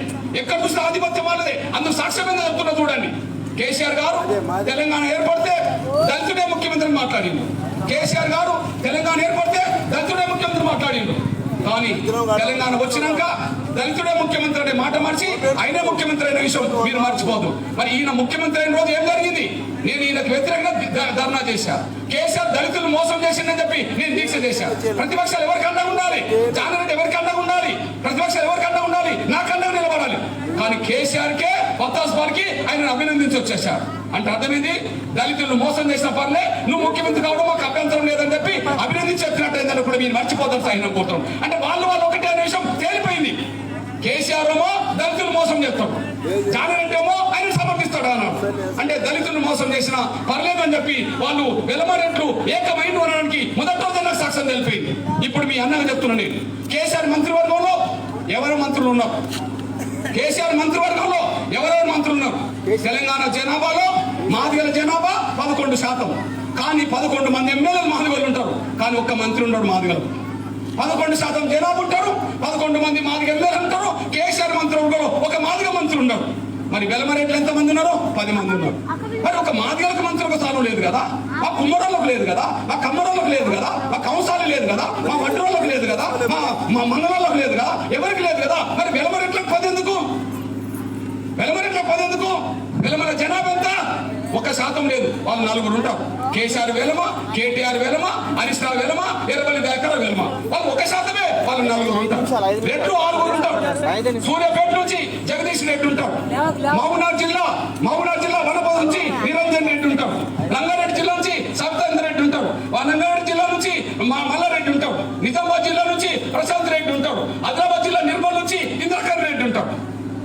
ఎక్కడ చూసినా ఆధిపత్యం వాళ్ళదే. అందుకు సాక్ష్యమైన చెప్తున్నా చూడండి. కేసీఆర్ గారు తెలంగాణ ఏర్పడితే దళితుడే ముఖ్యమంత్రి మాట్లాడిండు. కేసీఆర్ గారు తెలంగాణ ఏర్పడితే దళితుడే ముఖ్యమంత్రి మాట్లాడిండు. కానీ తెలంగాణ వచ్చినాక దళితుడే ముఖ్యమంత్రి అనే మాట మార్చి ఆయనే ముఖ్యమంత్రి అయిన విషయం మీరు మర్చిపోదు. మరి ఈయన ముఖ్యమంత్రి అయిన రోజు ఏం జరిగింది? నేను ఈయనకు వ్యతిరేకంగా ధర్నా చేశా. కేసీఆర్ దళితులు మోసం చేసిందని చెప్పి నేను దీక్ష చేశా. ప్రతిపక్షాలు ఎవరికి అండగా ఉండాలి? జానారెడ్డి ఎవరికి అండగా ఉండాలి? ప్రతిపక్షాలు ఎవరికి అండగా ఉండాలి? నాకు అండగా నిలబడాలి. కానీ కేసీఆర్ కే పత్తాస్ పార్కి ఆయన అభినందించి వచ్చేసారు. అంటే అర్థమైంది, దళితులను మోసం చేసిన పర్లే, నువ్వు ముఖ్యమంత్రి కావడం మాకు అభ్యంతరం లేదని చెప్పి అభినందించి వచ్చినట్టయిందని కూడా మీరు మర్చిపోతారు సైన్యం కోరుతాం. అంటే వాళ్ళు ఒకటే అనే విషయం తేలిపోయింది. కేసీఆర్ ఏమో దళితులు మోసం చేస్తాడు, జానారెడ్డి ఏమో ఆయన సమర్పిస్తాడు అన్నాడు. అంటే దళితులను మోసం చేసిన పర్లేదని చెప్పి వాళ్ళు వెలమరెట్లు ఏకమైన అనడానికి మొదటి రోజు నాకు సాక్ష్యం తెలిపింది. ఇప్పుడు మీ అన్నగా చెప్తున్నా నేను, కేసీఆర్ మంత్రివర్గంలో ఎవరు మంత్రులు ఉన్నారు? కేసీఆర్ మంత్రివర్గంలో ఎవరెవరు మంత్రులు ఉన్నారు? తెలంగాణ జనాభాలో మాదిగల జనాభా 11%. కానీ 11 మంది ఎమ్మెల్యేలు మాదిగలు ఉంటారు, కానీ ఒక్క మంత్రి ఉన్నాడు మాదిగలు. 11% జనాభా ఉంటారు, 11 మంది మాదిగ ఎమ్మెల్యేలు ఉంటారు. కేసీఆర్ మంత్రి ఉంటారు, ఒక మాదిగ మంత్రి ఉన్నారు. మరి వెలమరెడ్లు ఎంత మంది ఉన్నారు? 10 మంది ఉన్నారు. మరి ఒక మాదిగలకు మంత్రి ఒక స్థానం లేదు కదా, మా కుమ్మరోళ్ళకు లేదు కదా, మా కమ్మరోళ్ళకు లేదు కదా, మా కంసాలు లేదు కదా, మా వడ్రోళ్ళకు లేదు కదా, శాతం లేదు, వాళ్ళు 4 ఉంటారు. కేసీఆర్ వేలమ, కేటీఆర్ వేలమ, హరీష్ రావు వేలమ, ఎర్రబల్లి దయాకర్ వేలమ, వాళ్ళు 1% వాళ్ళు 4 ఉంటారు. రెడ్లు 6 ఉంటారు. సూర్యాపేట నుంచి జగదీష్ రెడ్డి ఉంటారు. మహబూబ్నగర్ జిల్లా వనపర్తి నుంచి నిరంజన్ రెడ్డి ఉంటారు. రంగారెడ్డి జిల్లా నుంచి సబితేందర్ రెడ్డి ఉంటారు. రంగారెడ్డి జిల్లా నుంచి మల్లారెడ్డి ఉంటారు. నిజామాబాద్ జిల్లా నుంచి ప్రశాంత్ రెడ్డి ఉంటాడు. ఆదిలాబాద్ జిల్లా నిర్మల్ నుంచి ఇంద్రకరణ్ రెడ్డి ఉంటారు.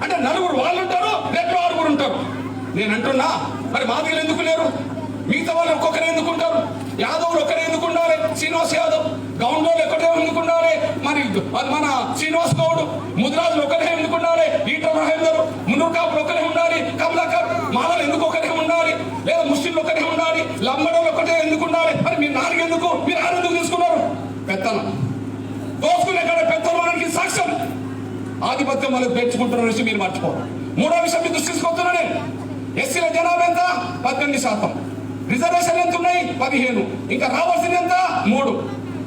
అంటే 4 వాళ్ళు ఉంటారు, రెడ్లు 6 ఉంటారు. నేను అంటున్నా, మరి మాదిగలు ఎందుకు లేరు? మిగతా వాళ్ళు ఒక్కొక్కరే ఎందుకు ఉంటారు? యాదవులు ఒక్కరే ఎందుకు ఉండాలి? శ్రీనివాస్ యాదవ్. గౌండ్లోళ్ళు ఒక్కటే ఎందుకు ఉండాలి? మరి మన శ్రీనివాస్ గౌడ్. ముదిరాజులు ఒక్కరే ఎందుకు ఉండాలి? ఈటల రాజేందర్. మునుకాపులు ఒక్కరే ఉండాలి? కమలాకర్. మాలలు ఎందుకు ఒక్కరే ఉండాలి? లేదా ముస్లింలు ఒక్కరే ఉండాలి? లంబడోళ్ళు ఒక్కటే ఎందుకు ఉండాలి? మరి మీరు 4 ఎందుకు? మీరు 6 ఎందుకు తీసుకున్నారు? పెత్తనం దోసుకునే కాడ పెత్తనానికి సాక్ష్యం ఆధిపత్యం వాళ్ళు పెంచుకుంటున్న విషయం మీరు మర్చిపోరు. 3వ విషయం మీ దృష్టి తీసుకొస్తున్నా నేను. ఎస్సీల జనాభా ఎంత? 18%. రిజర్వేషన్లు ఎంత ఉన్నాయి? 15. ఇంకా రావాల్సింది ఎంత? 3.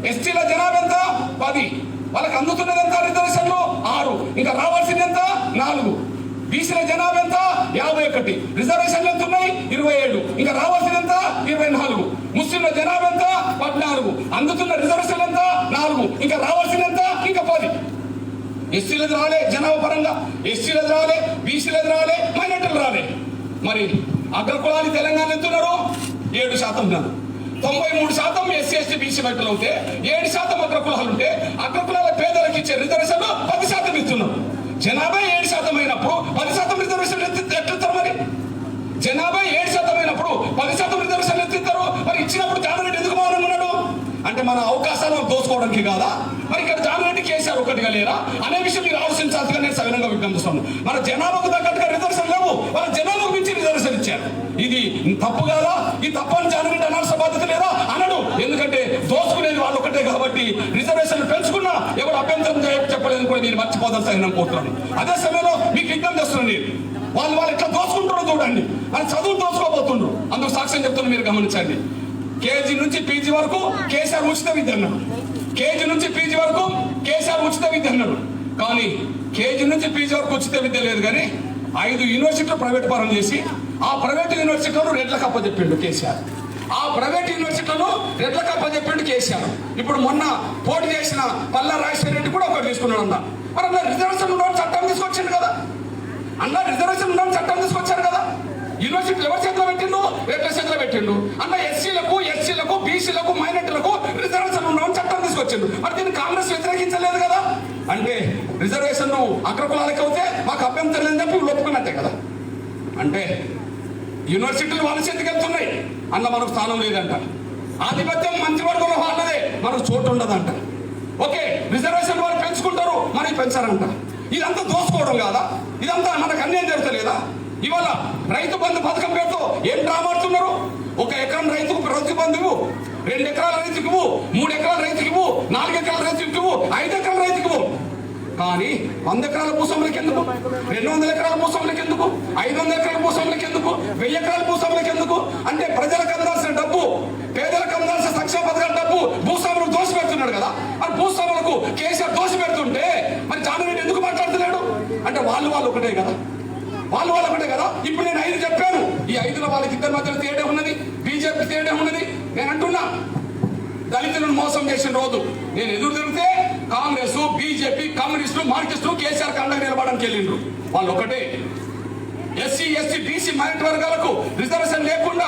ఎస్టీల జనాభా ఎంత? 10. వాళ్ళకి అందుతున్నది ఎంత? రిజర్వేషన్లు 6. ఇంకా రావాల్సింది ఎంత? 4. బీసీల జనాభా ఎంత? 51. రిజర్వేషన్లు ఎంత ఉన్నాయి? 27. ఇంకా రావాల్సింది ఎంత? 24. ముస్లింల జనాభా ఎంత? 14. అందుతున్న రిజర్వేషన్లు ఎంత? 4. ఇంకా రావాల్సింది ఎంత? ఇంకా 10. ఎస్సీలది రాలే జనాభా పరంగా, ఎస్సీలది రాలే, బీసీలది రాలే, మైనార్టీలు రాలే. మరి అగ్రకులాలు తెలంగాణ ఎంతున్నారు? 7% ఉన్నారు. 93% ఎస్సీ ఎస్టీ బీసీ మహిళలు అవుతే 7% అగ్రకులాలు ఉంటే అగ్రకులాల పేదలకు ఇచ్చే రిజర్వేషన్లు 10% ఇస్తున్నారు. జనాభా 7% అయినప్పుడు 10% రిజర్వేషన్లు ఎట్లుతారు? మరి జనాభా 7% అయినప్పుడు 10% రిజర్వేషన్లు ఎత్తిస్తారు. మరి ఇచ్చినప్పుడు జానరెడ్డి ఎందుకు మౌనంగా ఉన్నాడు? అంటే మన అవకాశాలను దోసుకోవడానికి కాదా? మరి ఇక్కడ జానరెడ్డి కేసీఆర్ ఒకటిగా లేరా అనే విషయం మీరు ఆలోచించాల్సిగా నేను సవినంగా విజ్ఞప్తిస్తున్నాను. మన జనాభాకు తగ్గట్టుగా రిజర్వేషన్ లేవు, వాళ్ళ జనాభాకు మించి రిజర్వేషన్ ఇచ్చారు. ఇది తప్పు కాదా? ఈ తప్పని జానరెడ్డి అనాల్సిన బాధ్యత లేదా? అనడు. ఎందుకంటే దోసుకునేది వాళ్ళు ఒకటే కాబట్టి రిజర్వేషన్లు పెంచుకున్నా ఎవరు అభ్యంతరం చెప్పలేదని కూడా మీరు మర్చిపోదాల్సి నేను కోరుతున్నాను. అదే సమయంలో మీకు విజ్ఞప్తి చేస్తున్నాను, వాళ్ళు ఎట్లా దోసుకుంటారో చూడండి. అని చదువు దోసుకోబోతుండ్రు. అందుకు సాక్ష్యం చెప్తున్నారు, మీరు గమనించండి. కేజీ నుంచి పీజీ వరకు కేసీఆర్ ఉచిత విద్య అన్నాడు. కేజీ నుంచి పీజీ వరకు కేసీఆర్ ఉచిత విద్య అన్నాడు. కానీ కేజీ నుంచి పీజీ వరకు ఉచిత విద్య లేదు. కానీ 5 యూనివర్సిటీలు ప్రైవేట్ పరం చేసి ఆ ప్రైవేట్ యూనివర్సిటీలను రెడ్లకు అప్పచెప్పిండు కేసీఆర్. ఆ ప్రైవేట్ యూనివర్సిటీలను రెడ్లకు అప్పచెప్పిండు కేసీఆర్. ఇప్పుడు మొన్న పోటీ చేసిన పల్లా రాజశేఖర రెడ్డి కూడా ఒకటి తీసుకున్నాడు అన్న. మరి అన్న రిజర్వేషన్ ఉన్న చట్టం తీసుకొచ్చిండు కదా అన్న, రిజర్వేషన్ ఉన్న చట్టం తీసుకొచ్చారు కదా. యూనివర్సిటీలు ఎవరి చేతిలో పెట్టిండు? రెడ్ల చేతిలో పెట్టిండు అన్న. ఎస్సీలకు బీసీలకు మైనార్టీలకు రిజర్వేషన్ ఉండవని చట్టం తీసుకొచ్చిండు. మరి దీన్ని కాంగ్రెస్ వ్యతిరేకించలేదు కదా. అంటే రిజర్వేషన్ అగ్రకులాలకు అవుతే మాకు అభ్యంతరం లేదని చెప్పి ఒప్పుకున్నట్టే కదా. అంటే యూనివర్సిటీలు వాళ్ళ చేతికి వెళ్తున్నాయి అన్న, మనకు స్థానం లేదంట. ఆధిపత్యం మంత్రివర్గంలో వాళ్ళదే, మనకు చోటు ఉండదంట. ఓకే, రిజర్వేషన్ వాళ్ళు పెంచుకుంటారు, మనకి పెంచారంట. ఇదంతా దోసుకోవడం కాదా? ఇదంతా మనకు అన్యాయం జరుగుతలేదా? ఇవాళ రైతు బంధు పథకం పేరుతో ఏం డ్రామాడుతున్నారు? 1 ఎకరం రైతుకు రైతు బంధువు, 2 ఎకరాల రైతుకు 3 ఎకరాల రైతుకు 4 ఎకరాల రైతుకు 5 ఎకరాల రైతుకు. కానీ 100 ఎకరాల భూస్వాములకు ఎందుకు? 200 ఎకరాల భూస్వాములకు ఎందుకు? 500 ఎకరాల భూస్వాములకు ఎందుకు? 1000 ఎకరాల భూస్వాములకు ఎందుకు? అంటే ప్రజలకు అందాల్సిన డబ్బు, పేదలకు అందాల్సిన సంక్షేమ పథకాల డబ్బు భూస్వాములకు దోషి పెడుతున్నాడు కదా. మరి భూస్వాములకు కేసీఆర్ దోషి పెడుతుంటే మరి జానరెడ్డి ఎందుకు మాట్లాడుతున్నాడు? అంటే వాళ్ళు ఒకటే కదా, వాళ్ళు ఒకటే కదా. ఇప్పుడు నేను 5 చెప్పాను. ఈ 5లో వాళ్ళకి ఇద్దరి మధ్యలో తేడా ఉన్నది, బీజేపీ తేడా ఉన్నది. నేను అంటున్నా, దళితులను మోసం చేసిన రోజు నేను ఎదురు తిరిగితే కాంగ్రెస్, బీజేపీ, కమ్యూనిస్టులు, మార్కిస్టులు కేసీఆర్ అండగా నిలబడడానికి వెళ్ళిండ్రు. వాళ్ళు ఒకటే. ఎస్సీ ఎస్టీ బీసీ మైనారిటీ వర్గాలకు రిజర్వేషన్ లేకుండా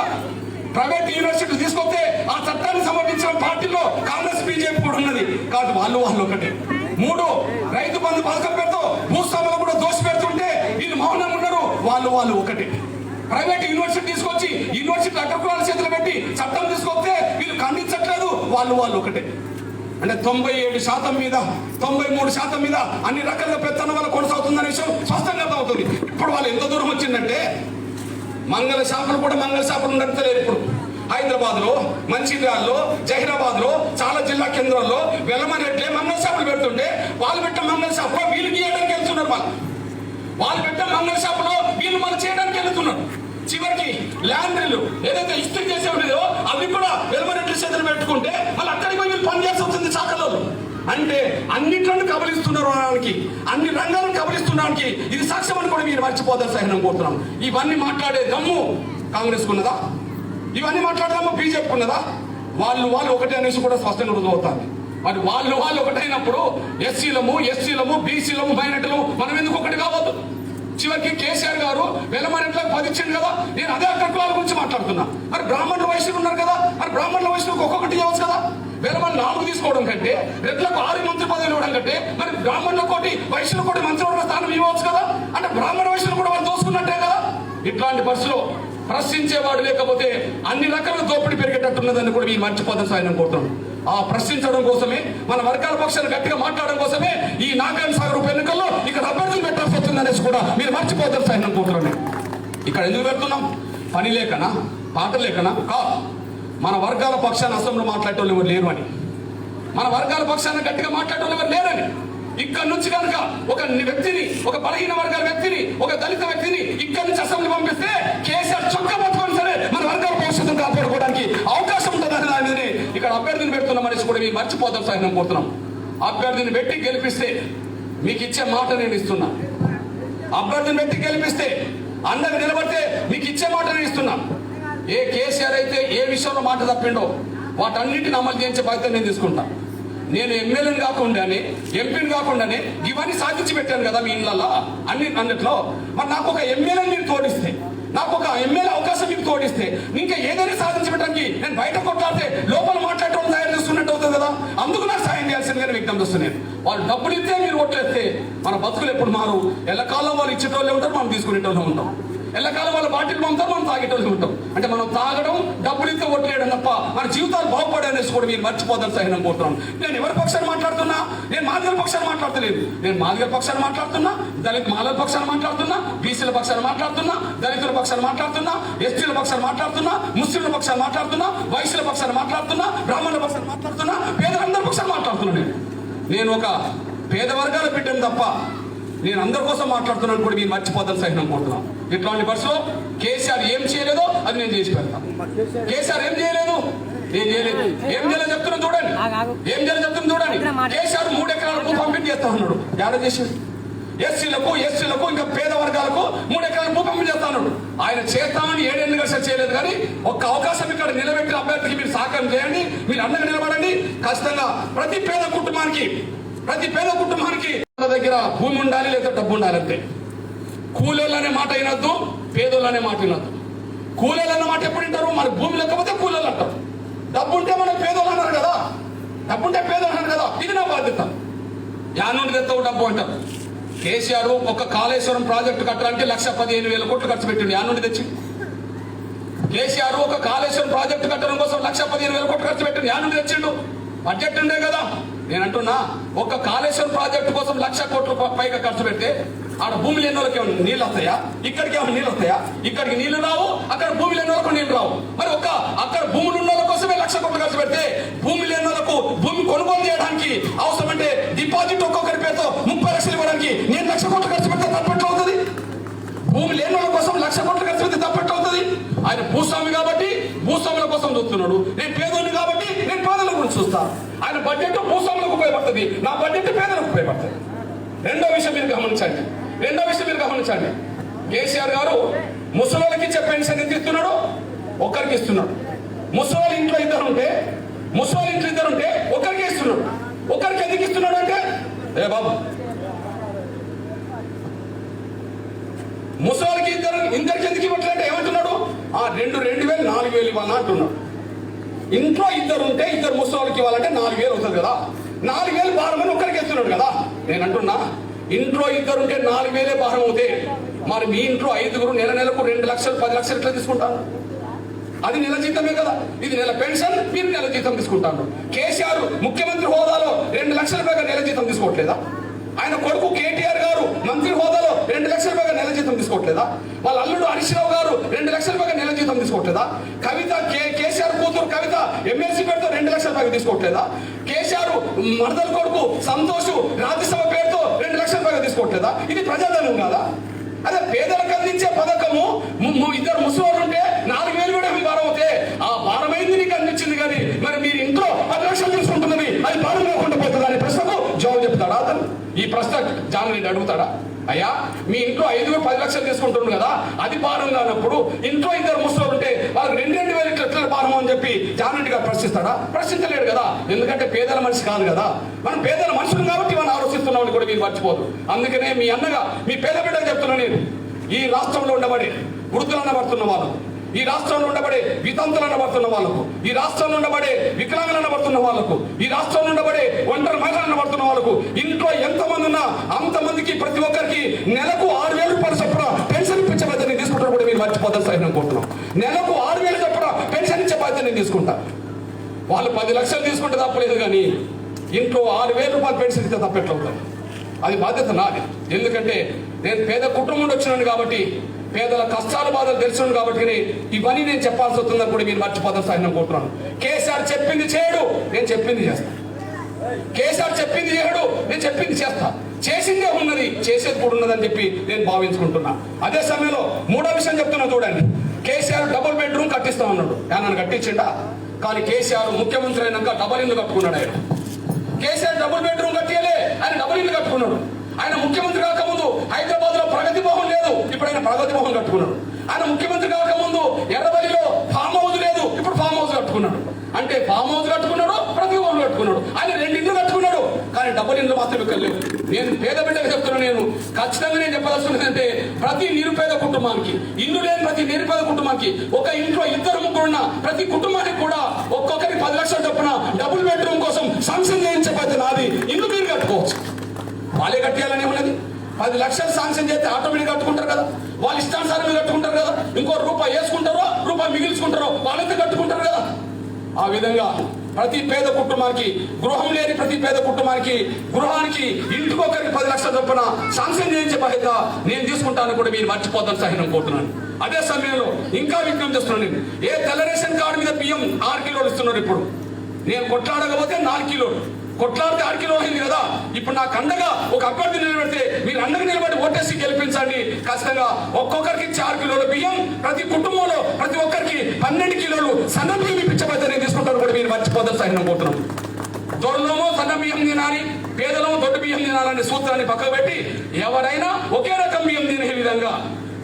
ప్రైవేట్ యూనివర్సిటీ తీసుకొస్తే ఆ చట్టాన్ని సమర్పించిన పార్టీలో కాంగ్రెస్, బీజేపీ కూడా ఉన్నది కాబట్టి వాళ్ళు ఒకటే. 3 రైతు బంధు పథకం పెడుతూ భూస్వాములు కూడా దోషి పెడుతుంటే వీళ్ళు మౌనంగా ఉన్నారు. వాళ్ళు ఒకటే. ప్రైవేట్ యూనివర్సిటీ తీసుకొచ్చి యూనివర్సిటీ అగ్రకులాల చేతులు పెట్టి చట్టం తీసుకొస్తే వీళ్ళు ఖండించట్లేదు. వాళ్ళు ఒకటే. అంటే 97% మీద 93% మీద అన్ని రకాల పెత్తనం వల్ల కొనసాగుతుందనే విషయం స్పష్టంగా అవుతుంది. ఇప్పుడు వాళ్ళు ఎంత దూరం వచ్చిందంటే మంగళ షాపులు కూడా నడుపుతలేరు. ఇప్పుడు హైదరాబాద్ లో, మంచిర్యాలలో, జహీరాబాద్ లో, చాలా జిల్లా కేంద్రాల్లో వెలమరెడ్లే మంగళ షాపులు పెడుతుంటే వాళ్ళు పెట్టిన మంగళ షాపులో వీళ్ళు గీయడానికి వెళ్తున్నారు. వాళ్ళు పెట్టిన మంగళ షాపులో వీళ్ళు మనం చేయడానికి వెళ్తున్నారు. చివరికి ల్యాండ్రీలు ఏదైతే ఇస్త్రీ చేసే ఉండేదో అవి కూడా వెలమరెడ్డి చేతులు పెట్టుకుంటే మళ్ళీ అక్కడికి పోయి వీళ్ళు పనిచేసి వస్తుంది శాఖలో. అంటే అన్నిట్లను కబలిస్తున్నారు అనడానికి, అన్ని రంగాలను కబలిస్తున్నానికి ఇది సాక్ష్యం అని కూడా మీరు మర్చిపోతారు సహనం కోరుతున్నాం. ఇవన్నీ మాట్లాడే దమ్ము కాంగ్రెస్ ఉన్నదా? ఇవన్నీ మాట్లాడదామా బీజేపీ ఉన్నదా? వాళ్ళు ఒకటే అనేసి కూడా స్పష్టంగా రుజువు అవుతుంది. మరి వాళ్ళు ఒకటైనప్పుడు ఎస్సీలము బీసీలము మైనార్టీలు మనం ఎందుకు ఒకటి కావద్దు? చివరికి కేసీఆర్ గారు వెలమరెట్లకు 10 ఇచ్చింది కదా. నేను అదే అగ్రకులాల గురించి మాట్లాడుతున్నా. మరి బ్రాహ్మణుల వయసులు ఉన్నారు కదా, మరి బ్రాహ్మణుల వయసులకు ఒక్కొక్కటి ఇవ్వచ్చు కదా. వెలమని 4 తీసుకోవడం కంటే, రెడ్లకు 6 మంత్రి పదవులు ఇవ్వడం కంటే, మరి బ్రాహ్మణుల కోటి వయసుల కోటి మంత్రివర్గ స్థానం ఇవ్వచ్చు కదా. అంటే బ్రాహ్మణ వయసులు కూడా వాళ్ళు దోసుకున్నట్టే కదా. ఇట్లాంటి పరిస్థితిలో ప్రశ్నించేవాడు లేకపోతే అన్ని రకాల దోపిడీ పెరిగేటట్టున్నదని కూడా మీరు మర్చిపోదని సాయం కోరుతున్నాను. ఆ ప్రశ్నించడం కోసమే, మన వర్గాల పక్షాన్ని గట్టిగా మాట్లాడడం కోసమే ఈ నాగార్జున సాగర్ ఉప ఎన్నికల్లో ఇక్కడ అభ్యర్థులు పెట్టాల్సి వస్తుందనేసి కూడా మీరు మర్చిపోతారు సాయం కోరుతున్నాను. ఇక్కడ ఎందుకు పెడుతున్నాం? పని లేకనా, పాట లేకనా? మన వర్గాల పక్షాన్ని అసెంబ్లీలో మాట్లాడేటోళ్ళు ఎవరు లేరు అని, మన వర్గాల పక్షాన్ని గట్టిగా మాట్లాడేటోళ్ళు ఎవరు లేరని, ఇక్కడ నుంచి కనుక ఒక వ్యక్తిని, ఒక బలహీన వర్గాల వ్యక్తిని, ఒక దళిత వ్యక్తిని ఇక్కడ నుంచి అసెంబ్లీ పంపిస్తే కేసీఆర్ చొక్కా పట్టుకొని సరే మన వర్గాల భవిష్యత్తును కాపాడుకోవడానికి అవకాశం ఉంటుందని దాని మీదనే ఇక్కడ అభ్యర్థిని పెడుతున్నాం అనేసి కూడా మీరు మర్చిపోతాం సార్. నేను కోరుతున్నాం, అభ్యర్థిని పెట్టి గెలిపిస్తే మీకు ఇచ్చే మాట నేను ఇస్తున్నా. అభ్యర్థిని పెట్టి గెలిపిస్తే అందరికి నిలబడితే మీకు ఇచ్చే మాట నేను ఇస్తున్నా. ఏ కేసీఆర్ అయితే ఏ విషయంలో మాట తప్పిండో వాటన్నిటిని అమలు చేయించే బాధ్యత నేను తీసుకుంటా. నేను ఎమ్మెల్యేని కాకుండానే, ఎంపీని కాకుండానే ఇవన్నీ సాధించి పెట్టాను కదా మీ ఇళ్ళల్లో అన్నిట్లో. మరి నాకు ఒక ఎమ్మెల్యేని మీరు తోడిస్తే, నాకు ఒక ఎమ్మెల్యే అవకాశం మీకు తోడిస్తే, ఇంకా ఏదైనా సాధించి పెట్టడానికి నేను బయట కొట్లాడితే లోపల మాట్లాడటం తయారు చేస్తున్నట్టు అవుతుంది కదా. అందుకు నాకు సాయం చేయాల్సిందిగా విజ్ఞప్తి చేస్తున్నాను. వాళ్ళు డబ్బులు ఇస్తే మీరు ఓట్లేస్తే మన బతుకులు ఎప్పుడు మారు. ఎల్లకాలం వాళ్ళు ఇచ్చేటోళ్ళే ఉంటారు, మనం తీసుకునేటోళ్ళే ఉంటాం. ఎల్లకాలం వాళ్ళ బాటిల్ పంపుతారు, మనం తాగేటోళ్ళు ఉంటాం. అంటే మనం తాగడం, డబ్బులు ఇస్తే ఓట్లేయడం తప్ప మన జీవితాలు బాగుపడనేసి కూడా మీరు మర్చిపోదని సహనం కోరుతున్నాను. నేను ఎవరి పక్షాన్ని మాట్లాడుతున్నా? నేను మాదిగల పక్షాన్ని మాట్లాడతలేదు. నేను మాదిగల పక్షాన్ని మాట్లాడుతున్నా, దళిత మాలల పక్షాన్ని మాట్లాడుతున్నా, బీసీల పక్షాన్ని మాట్లాడుతున్నా, దళితుల పక్షాన్ని మాట్లాడుతున్నా, ఎస్టీల పక్షాన్ని మాట్లాడుతున్నా, ముస్లింల పక్షాన్ని మాట్లాడుతున్నా, వైశ్యుల పక్షాన్ని మాట్లాడుతున్నా, బ్రాహ్మణుల పక్షాన్ని మాట్లాడుతున్నా, పేదలందరి పక్షాన్ని మాట్లాడుతున్నా. నేను ఒక పేద వర్గాల బిడ్డను తప్ప నేను అందరి కోసం మాట్లాడుతున్నాను కూడా మీరు మర్చిపోతాను సహనం కోరుతున్నాను. ఇట్లాంటి పరిస్థితిలో కేసీఆర్ ఏం చేయలేదో అది నేను చేసి పెడతాను. కేసీఆర్ ఏం చేయలేదు, నేను చేయలేదు. ఏం చేయాలో చెప్తున్నాను చూడండి, ఏం చేయాలో చెప్తున్నాను చూడండి. కేసీఆర్ 3 ఎకరాలకు పంపిణీ చేస్తా ఉన్నాడు. ఏడ చేసేది? ఎస్సీలకు ఇంకా పేద వర్గాలకు 3 ఎకరాల పంపిణీ చేస్తా ఉన్నాడు. ఆయన చేస్తామని 7 ఏళ్ళు కలిసి చేయలేదు. కానీ ఒక్క అవకాశం ఇక్కడ నిలబెట్టిన అభ్యర్థికి మీరు సహకారం చేయండి, మీరు అండగా నిలబడండి. ఖచ్చితంగా ప్రతి పేద కుటుంబానికి దగ్గర భూమి ఉండాలి, లేదా డబ్బు ఉండాలి. అంతే. కూలీలు అనే మాట వినొద్దు, పేదోళ్ళు అనే మాట వినొద్దు. కూలీలు అన్న మాట ఎప్పుడు వింటారు? మన భూమి లేకపోతే కూలీలు అంటారు. డబ్బు ఉంటే మనకు పేదోళ్ళు అన్నారు కదా, డబ్బు ఉంటే పేదోళ్ళు అన్నారు కదా. ఇది నా బాధ్యత. యానుండి తెస్తావు డబ్బు అంటారు. కేసీఆర్ ఒక కాళేశ్వరం ప్రాజెక్టు కట్టడానికి 1,15,000 కోట్లు ఖర్చు పెట్టిండు. యానుండి తెచ్చి కేసీఆర్ ఒక కాళేశ్వరం ప్రాజెక్టు కట్టడం కోసం 1,15,000 కోట్లు ఖర్చు పెట్టిండు. యానుండి తెచ్చిండు. బడ్జెట్ ఉండే కదా. నేను అంటున్నా, ఒక కాళేశ్వరం ప్రాజెక్టు కోసం 1,00,000 కోట్ల పైగా ఖర్చు పెడితే ఆడ భూమి లేని వాళ్ళకి ఏమైనా నీళ్ళు వస్తాయా? ఇక్కడికి ఏమైనా నీళ్ళు వస్తాయా? ఇక్కడికి నీళ్లు రావు, అక్కడ భూమి లేని వాళ్ళకు నీళ్లు రావు. మరి అక్కడ భూములు ఉన్న వాళ్ళ కోసమే 1,00,000 కోట్లు ఖర్చు పెడితే భూమి లేని వాళ్ళకు భూమి కొనుగోలు చేయడానికి అవసరమంటే డిపాజిట్ ఒక్కొక్కరి పేరుతో 30 లక్షలు ఇవ్వడానికి నేను 1,00,000 కోట్లు ఖర్చు పెడితే తప్పెట్లు అవుతుంది. భూమి లేని వాళ్ళ కోసం 1,00,000 కోట్లు ఖర్చు పెడితే తప్పెట్లు అవుతుంది. ఆయన భూస్వామి కాబట్టి భూస్వాముల కోసం చూస్తున్నాడు. నేను పేదోని కాబట్టి నేను పేదల గురించి చూస్తాను. ఆయన బడ్జెట్ భూస్వాములకు ఉపయోగపడుతుంది, నా బడ్జెట్ పేదలకు ఉపయోగపడుతుంది. రెండో విషయం మీరు గమనించండి. కేసీఆర్ గారు ముసలోళ్ళకి ఇచ్చే పెన్షన్ ఎంత ఇస్తున్నాడు? ఒక్కరికి ఇస్తున్నాడు. ముసలోళ్ళ ఇంట్లో ఇద్దరు ఉంటే ఒక్కరికి ఇస్తున్నాడు. ఒక్కరికి ఎందుకు ఇస్తున్నాడు అంటే, ఏ బాబు ముసలోళ్ళకి ఇద్దరికి ఎందుకు ఇవ్వట్లంటే ఏమంటున్నాడు? 2,000 4,000 ఇవ్వాలని అంటున్నాడు. ఇంట్లో ఇద్దరు ఉంటే ఇద్దరు ముసలోళ్ళకి ఇవ్వాలంటే 4,000 అవుతుంది కదా. 4,000 భారం అని ఒక్కరికి ఇస్తున్నాడు కదా. నేను అంటున్నా, ఇంట్లో ఇద్దరుంటే 4,000 భారం అవుతే మరి మీ ఇంట్లో 5గురు నెలకు 2 లక్షలు 10 లక్షలు ఎట్లా తీసుకుంటారు? అది నెల జీతమే కదా. ఇది నెల పెన్షన్, మీరు నెల జీతం తీసుకుంటారు. కేసీఆర్ ముఖ్యమంత్రి హోదాలో 2 లక్షల పైగా నెల జీతం తీసుకోవట్లేదా? ఆయన కొడుకు కేటీఆర్ గారు మంత్రి హోదాలో 2 లక్షల పైగా నెల జీతం తీసుకోవట్లేదా? వాళ్ళ అల్లుడు హరీష్ రావు గారు 2 లక్షల పైగా నెల జీతం తీసుకోవట్లేదా? కవిత కేసీఆర్ కూతురు కవిత ఎమ్మెల్సీ పేరుతో 2 లక్షల పైగా తీసుకోవట్లేదా? కేసీఆర్ మరదల కొడుకు సంతోష్ రాజ్యసభ పేరుతో 2 లక్షల పైగా తీసుకోవట్లేదా? ఇది ప్రజాధనం కాదా? అదే పేదలకు అందించే పథకము ఇద్దరు ముసలి ఉంటే 4,000 కూడా భారం అవుతే ఆ భారమైంది నీకు అందించింది. కానీ మరి మీరు ఇంట్లో 10 లక్షలు తీసుకుంటున్నది అది భారం కాకుండా పోతుంది అనే ప్రశ్నకు జవాబు చెప్తాడా అతను? ఈ ప్రశ్న జాన్ రెడ్డి అడుగుతాడా? అయ్యా మీ ఇంట్లో 5-10 లక్షలు తీసుకుంటున్నారు కదా, అది భారం కానప్పుడు ఇంట్లో 2 ముసలు ఉంటే వాళ్ళకి 2,000 ఎట్లా భారం అని చెప్పి జానరెడ్డి గారు ప్రశ్నిస్తాడా? ప్రశ్నించలేడు కదా, ఎందుకంటే పేదల మనిషి కాదు కదా. మనం పేదల మనుషులు కాబట్టి మనం ఆలోచిస్తున్నామని కూడా మీరు మర్చిపోదు. అందుకనే మీ అన్నగా మీ పేద బిడ్డకు చెప్తున్నా, నేను ఈ రాష్ట్రంలో ఉండబడే వృద్ధులన్న పడుతున్న వాళ్ళకు, ఈ రాష్ట్రంలో ఉండబడే వితంతులను పడుతున్న వాళ్ళకు, ఈ రాష్ట్రంలో ఉండబడే వికలాంగులను పడుతున్న వాళ్ళకు, ఈ రాష్ట్రంలో ఉండబడే ఒంటరి మహిళలను పడుతున్న వాళ్ళకు, ఇంట్లో ఎంతమంది ఉన్నా అంతమందికి ప్రతి ఒక్కరికి నెలకు 6,000 రూపాయలు చొప్పున పెన్షన్ ఇచ్చే బాధ్యత నేను తీసుకుంటాను కూడా మీరు మర్చిపోతారు సార్. నేను కోరుతున్నాం, నెలకు 6,000 చొప్పున పెన్షన్ ఇచ్చే బాధ్యత నేను తీసుకుంటా. వాళ్ళు 10 లక్షలు తీసుకుంటే తప్పలేదు, కానీ ఇంట్లో 6,000 రూపాయలు పెన్షన్ ఇస్తే తప్పెట్లవుతారు. అది బాధ్యత నాది. ఎందుకంటే నేను పేద కుటుంబం నుండి వచ్చినాను కాబట్టి, పేదల కష్టాలు బాధలు తెలుసును కాబట్టి ఇవన్నీ నేను చెప్పాల్సి వస్తుందని కూడా మీరు మర్చిపోతారు సార్. నేను కోరుతున్నాను, కేసీఆర్ చెప్పింది చేయడు, నేను చెప్పింది చేస్తా. కేసీఆర్ చెప్పింది చేయడు, నేను చెప్పింది చేస్తా. చేసిందే ఉన్నది, చేసేది కూడా ఉన్నదని చెప్పి నేను భావించుకుంటున్నా. అదే సమయంలో మూడో విషయం చెప్తున్నా చూడండి. కేసీఆర్ డబుల్ బెడ్రూమ్ కట్టిస్తా ఉన్నాడు, నన్ను కట్టించిండా? కానీ కేసీఆర్ ముఖ్యమంత్రి అయినాక డబుల్ ఇల్లు కట్టుకున్నాడు. ఆయన కేసీఆర్ డబుల్ బెడ్రూమ్ కట్టియలే, ఆయన డబుల్ ఇల్లు కట్టుకున్నాడు. ఆయన ముఖ్యమంత్రి కాకముందు హైదరాబాద్ లో ప్రగతి భవన్ లేదు, ఇప్పుడు ఆయన ప్రగతి భవన్ కట్టుకున్నాడు. ఆయన ముఖ్యమంత్రి కాకముందు ఎర్రబల్లిలో ఫామ్ హౌస్ లేదు, ఇప్పుడు ఫామ్ హౌస్ కట్టుకున్నాడు. అంటే ఫామ్ హౌస్ కట్టుకున్నాడు, ప్రగతి భవన్ కట్టుకున్నాడు. ఆయన 2 ఇళ్ళు కట్టుకున్నాడు, కానీ డబుల్ ఇల్లు మాత్రం ఇక్కడ లేవు. నేను పేద బిడ్డగా చెప్తున్నాను, నేను ఖచ్చితంగా నేను చెప్పాల్సింది అంటే ప్రతి నిరుపేద కుటుంబానికి, ఇల్లు లేని ప్రతి నిరుపేద కుటుంబానికి, ఒక ఇంట్లో 2-3 ఉన్న ప్రతి కుటుంబానికి కూడా ఒక్కొక్కరికి 10 లక్షలు చొప్పున డబుల్ బెడ్రూమ్ కోసం శాంక్షన్ చేయించే బాధ్యత నాది. ఇల్లు మీరు కట్టుకోవచ్చు, వాళ్ళే కట్టేయాలని ఉన్నది. 10 లక్షలు శాంక్షన్ చేస్తే ఆటోమేటిక్ కట్టుకుంటారు కదా, వాళ్ళు ఇష్టానుసారంగా కట్టుకుంటారు కదా. ఇంకో రూపాయి వేసుకుంటారో రూపాయి మిగిల్చుకుంటారో వాళ్ళంతా కట్టుకుంటారు కదా. ఆ విధంగా ప్రతి పేద కుటుంబానికి, గృహం లేని ప్రతి పేద కుటుంబానికి, గృహానికి ఇంటికొకరికి 10 లక్షల చొప్పున శాంక్షన్ చేయించే బాధ్యత నేను తీసుకుంటాను కూడా మీరు మర్చిపోతాను సార్. నేను కోరుతున్నాను. అదే సమయంలో ఇంకా విజ్ఞప్తి చేస్తున్నాను, నేను ఏ తెల్ల రేషన్ కార్డు మీద బియ్యం 6 కిలోలు ఇస్తున్నారు. ఇప్పుడు నేను కొట్లాడకపోతే 4 కిలోలు, కొట్లాడితే 6 కిలోలు అయింది కదా. ఇప్పుడు నాకు అండగా ఒక అభ్యర్థి నిలబెడితే మీరు అండగా నిలబడి ఓటేసి గెలిపించండి. ఖచ్చితంగా ఒక్కొక్కరికి 4 కిలోల బియ్యం, ప్రతి కుటుంబంలో ప్రతి ఒక్కరికి 12 కిలోలు సన్న బియ్యం ఇప్పించబోతే నేను తీసుకుంటాను కూడా మీరు మర్చిపోతారు సార్. నేను కోరుతున్నాను, దొరలోమో సన్న బియ్యం తినాలి, పేదలమో దొడ్డు బియ్యం తినాలనే సూత్రాన్ని పక్కకు పెట్టి ఎవరైనా ఒకే రకం బియ్యం తినే విధంగా,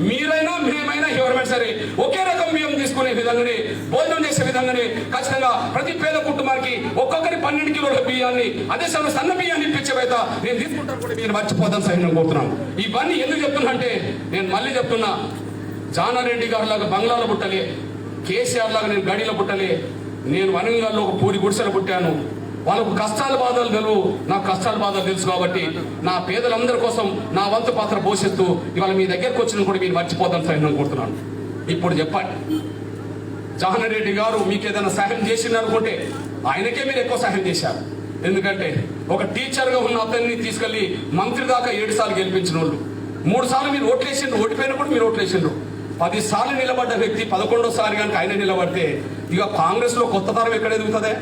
మీరైనా మేమైనా ఎవరైనా సరే ఒకే రకం బియ్యం తీసుకునే విధంగానే, భోజనం చేసే విధంగానే ఖచ్చితంగా ప్రతి పేద కుటుంబానికి ఒక్కొక్కరి 12 కిలోల బియ్యాన్ని, అదే సమయంలో సన్న బియ్యాన్ని ఇప్పించేవైతే నేను తీసుకుంటాను కూడా నేను మర్చిపోతాను సార్. నేను కోరుతున్నాను. ఇవన్నీ ఎందుకు చెప్తున్నా అంటే, నేను మళ్ళీ చెప్తున్నా, జానారెడ్డి గారి లాగా బంగ్లాలో పుట్టలే, కేసీఆర్ లాగా నేను గడిలో పుట్టలే. నేను వరంగల్లో ఒక పూరి గుడిసెలు పుట్టాను. వాళ్ళకు కష్టాల బాధలు తెలుసు, నాకు కష్టాల బాధలు తెలుసు కాబట్టి నా పేదలందరి కోసం నా వంతు పాత్ర పోషిస్తూ ఇవాళ మీ దగ్గరకు వచ్చిన కూడా మీరు మర్చిపోతాను సార్. నేను కోరుతున్నాను. ఇప్పుడు చెప్పండి, జానారెడ్డి గారు మీకు ఏదైనా సహాయం చేసింది అనుకుంటే ఆయనకే మీరు ఎక్కువ సహాయం చేశారు. ఎందుకంటే ఒక టీచర్గా ఉన్న అతన్ని తీసుకెళ్లి మంత్రి దాకా 7 సార్లు గెలిపించిన వాళ్ళు, 3 సార్లు మీరు ఓట్లేసిండ్రు, ఓడిపోయినప్పుడు మీరు ఓట్లేసిండ్రు. 10 సార్లు నిలబడ్డ వ్యక్తి 11వ సారి కనుక ఆయన నిలబడితే ఇక కాంగ్రెస్ లో కొత్త తరం ఎక్కడ ఎదుగుతుందే?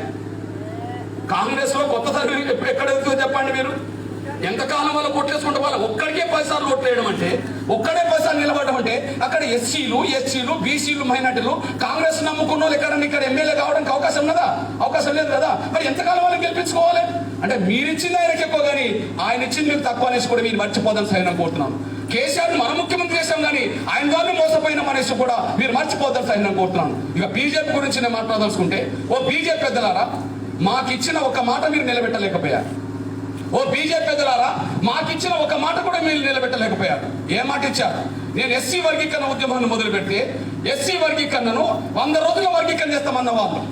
కాంగ్రెస్ లో కొత్త తరం ఎక్కడ ఎదుగుతుందో చెప్పండి మీరు. ఎంతకాలం వాళ్ళు కొట్టేసుకుంటే వాళ్ళు ఒక్కడికే 10 సార్లు ఓట్లేయడం అంటే, ఒక్కడే 10 సార్లు నిలబడడం అంటే, అక్కడ ఎస్సీలు, ఎస్సీలు, బీసీలు, మైనార్టీలు కాంగ్రెస్ నమ్ముకున్న వాళ్ళు ఎక్కడన్నా ఇక్కడ ఎమ్మెల్యే కావడానికి అవకాశం ఉన్నదా? అవకాశం లేదు కదా. మరి ఎంతకాలం వాళ్ళని గెలిపించుకోవాలి అంటే, మీరిచ్చింది ఆయనకి ఎక్కువ కానీ ఆయన ఇచ్చింది మీకు తక్కువ అనేసి కూడా మీరు మర్చిపోదని సైన్ కోరుతున్నాను. కేసీఆర్ మన ముఖ్యమంత్రి చేశాం కానీ ఆయన ద్వారా మోసపోయిన మనిషి కూడా మీరు మర్చిపోతారు సైన్ కోరుతున్నాను. ఇక బీజేపీ గురించి నేను మాట్లాడాల్సుకుంటే, ఓ బీజేపీ పెద్దలారా, మాకు ఇచ్చిన ఒక మాట మీరు నిలబెట్టలేకపోయారు. ఓ బీజేపీ పెద్దలారా, మాకిచ్చిన ఒక మాట కూడా మీరు నిలబెట్టలేకపోయారు. ఏ మాట ఇచ్చారు? నేను ఎస్సీ వర్గీకరణ ఉద్యమాన్ని మొదలుపెట్టి ఎస్సీ వర్గీకరణను 100 రోజుల వర్గీకరణ చేస్తామన్న వాళ్ళు,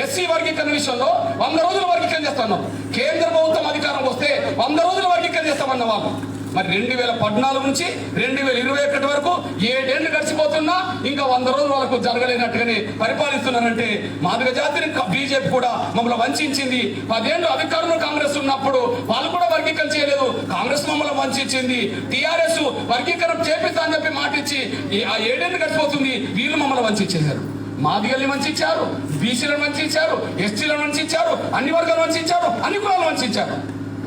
ఎస్సీ వర్గీకరణ విషయంలో 100 రోజుల వర్గీకరణ చేస్తున్నాం. కేంద్ర ప్రభుత్వం అధికారం వస్తే 100 రోజుల వర్గీకరణ చేస్తామన్న వాళ్ళు. మరి 2014 నుంచి 2021 వరకు 7 ఏళ్లు గడిచిపోతున్నా ఇంకా 100 రోజుల వరకు జరగలేనట్టుగానే పరిపాలిస్తున్నారంటే, మాదిగ జాతిని బీజేపీ కూడా మమ్మల్ని వంచింది. 10 ఏళ్ళు అధికారంలో కాంగ్రెస్ ఉన్నప్పుడు వాళ్ళు కూడా వర్గీకరణ చేయలేదు, కాంగ్రెస్ మమ్మల్ని వంచింది. టీఆర్ఎస్ వర్గీకరణ చేపిస్తా అని చెప్పి మాట ఇచ్చి ఆ 7 ఏళ్ళు గడిచిపోతుంది, వీళ్ళు మమ్మల్ని వంచేశారు. మాదిగల్ని వంచారు, బీసీలను వంచారు, ఎస్టీలను వంచారు, అన్ని వర్గాలు వంచారు, అన్ని కులాలు వంచారు.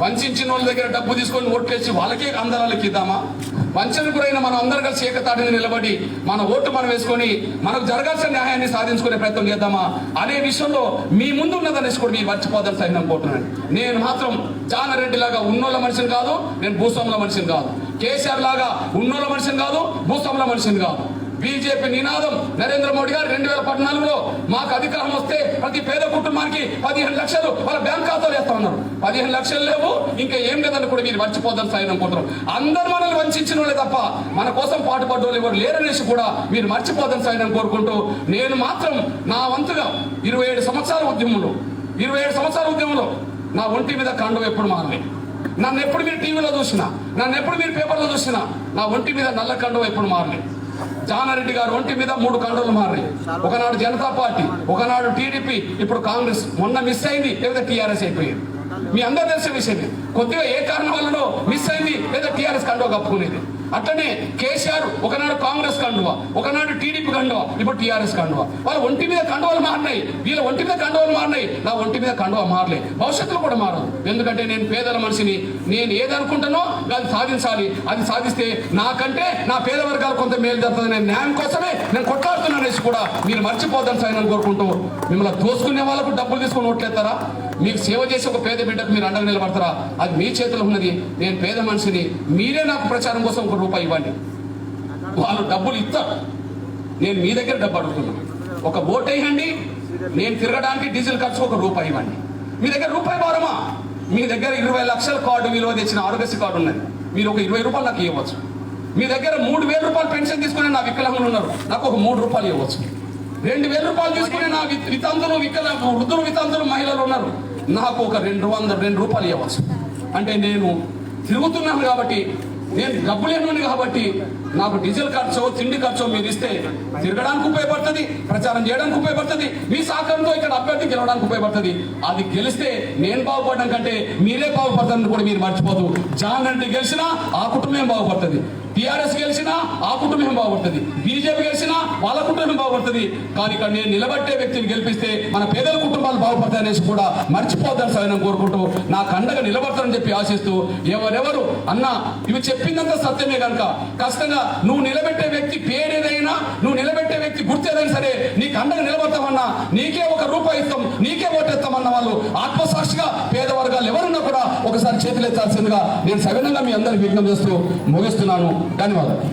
వంచిన వాళ్ళ దగ్గర డబ్బు తీసుకొని ఓట్లేసి వాళ్ళకే అందరాలకి ఇద్దామా? వంచన గురైన మనం అందరం కలిసి ఏకతాటిని నిలబడి మన ఓటు మనం వేసుకొని మనకు జరగాల్సిన న్యాయాన్ని సాధించుకునే ప్రయత్నం చేద్దామా అనే విషయంలో మీ ముందు ఉన్నదనేసి కూడా మీరు మర్చిపోదాం సైన్ అనుకుంటున్నాను. నేను మాత్రం జానారెడ్డి లాగా ఉన్నోళ్ళ మనిషిని కాదు, నేను భూస్వాముల మనిషిని కాదు. కేసీఆర్ లాగా ఉన్నోళ్ళ మనిషిని కాదు, భూస్వాముల మనిషిని కాదు. బీజేపీ నినాదం నరేంద్ర మోడీ గారు 2014లో మాకు అధికారం వస్తే ప్రతి పేద కుటుంబానికి 15 లక్షలు వాళ్ళ బ్యాంక్ ఖాతాలు వేస్తా ఉన్నారు. 15 లక్షలు లేవు, ఇంకా ఏం లేదని కూడా మీరు మర్చిపోద్దని సాయం అనుకుంటారు. అందరు మనల్ని వంచిన వాళ్ళే తప్ప మన కోసం పాటుపడ్డోళ్ళు ఎవరు లేరనేసి కూడా మీరు మర్చిపోద్దని సాయం కోరుకుంటూ, నేను మాత్రం నా వంతుగా 27 సంవత్సరాల ఉద్యమంలో నా ఒంటి మీద కండువ ఎప్పుడు మారలే. నన్ను ఎప్పుడు మీరు టీవీలో చూసినా, నన్ను ఎప్పుడు మీరు పేపర్లో చూసినా, నా ఒంటి మీద నల్ల కండువ ఎప్పుడు మారలే. జానారెడ్డి గారు ఒంటి మీద 3 కండువలు మారాయి. ఒకనాడు జనతా పార్టీ, ఒకనాడు టీడీపీ, ఇప్పుడు కాంగ్రెస్. మొన్న మిస్ అయింది, లేదా టీఆర్ఎస్ అయిపోయింది. మీ అందరూ తెలిసిన విషయమే. కొద్దిగా ఏ కారణం వల్లనో మిస్ అయింది, లేదా టీఆర్ఎస్ కండువ కప్పుకునేది. అట్లనే కేసీఆర్ ఒకనాడు కాంగ్రెస్ కండువ, ఒకనాడు టీడీపీ కండువ, ఇప్పుడు టీఆర్ఎస్ కండువ. వాళ్ళ ఒంటి మీద కండువలు మారినాయి, వీళ్ళ ఒంటి మీద కండువలు మారినాయి. నా ఒంటి మీద కండువ మారలే, భవిష్యత్తులో కూడా మారదు. ఎందుకంటే నేను పేదల మనిషిని. నేను ఏదనుకుంటానో అది సాధించాలి. అది సాధిస్తే నాకంటే నా పేద వర్గాలు కొంత మేలు జరుగుతుంది. నేను న్యాయం కోసమే నేను కొట్లాడుతున్నానేసి కూడా మీరు మర్చిపోద్దని సాయం కోరుకుంటూ, మిమ్మల్ని దోసుకునే వాళ్ళకు డబ్బులు తీసుకుని ఓట్లేస్తారా? మీకు సేవ చేసి ఒక పేద బిడ్డకు మీరు అండగా నిలబడతారా? అది మీ చేతిలో ఉన్నది. నేను పేద మనిషిని, మీరే నాకు ప్రచారం కోసం ₹1 ఇవ్వండి. వాళ్ళు డబ్బులు ఇస్తారు, నేను మీ దగ్గర డబ్బు అడుగుతున్నాను. ఒక ఓటు వేయండి, నేను తిరగడానికి డీజిల్ ఖర్చు ₹1 ఇవ్వండి. మీ దగ్గర రూపాయి భారమా? మీ దగ్గర 20 లక్షల కార్డు విలువ తెచ్చిన ఆరోగ్యశ్రీ కార్డు ఉన్నది, మీరు ఒక ₹20 నాకు ఇవ్వచ్చు. మీ దగ్గర ₹3,000 పెన్షన్ తీసుకునే నా వికలాంగులు ఉన్నారు, నాకు ఒక ₹3 ఇవ్వచ్చు. ₹2,000 తీసుకునే నా వితంతులు, వృద్ధులు, వితంతులు, మహిళలు ఉన్నారు, నాకు ఒక ₹200 ఇవ్వచ్చు. అంటే నేను తిరుగుతున్నాను కాబట్టి, నేను డబ్బు లేను కాబట్టి నాకు డీజిల్ ఖర్చు, తిండి ఖర్చు మీరు ఇస్తే తిరగడానికి ఉపయోగపడుతుంది, ప్రచారం చేయడానికి ఉపయోగపడుతుంది, మీ సహకారంతో ఇక్కడ అభ్యర్థి గెలవడానికి ఉపయోగపడుతుంది. అది గెలిస్తే నేను బాగుపడడం కంటే మీరే బాగుపడతారని కూడా మీరు మర్చిపోదు. జానారెడ్డి గెలిచినా ఆ కుటుంబం బాగుపడుతుంది, టీఆర్ఎస్ గెలిచినా ఆ కుటుంబం బాగుపడుతుంది, బీజేపీ గెలిచినా వాళ్ళ కుటుంబం బాగుపడుతుంది. కానీ ఇక్కడ నేను నిలబట్టే వ్యక్తిని గెలిపిస్తే మన పేదల కుటుంబాలు బాగుపడతాయి అనేసి కూడా మర్చిపోద్దని సాయం కోరుకుంటూ, నాకు అండగా నిలబడతారని చెప్పి ఆశిస్తూ, ఎవరెవరు అన్నా ఇవి చెప్పిందంతా సత్యమే కనుక ఖచ్చితంగా నువ్వు నిలబెట్టే వ్యక్తి పేరేదైనా, నువ్వు నిలబెట్టే వ్యక్తి గుర్తేదైనా సరే నీకు అండగా నిలబడతామన్నా, నీకే ₹1 ఇస్తాం, నీకే ఓటేస్తామన్న వాళ్ళు ఆత్మసాక్షిగా పేద వర్గాలు ఎవరున్నా కూడా ఒకసారి చేతులెత్తాల్సిందిగా నేను సవినంగా మీ అందరికి విజ్ఞప్తి చేస్తూ ముగిస్తున్నాను. ధన్యవాదాలు.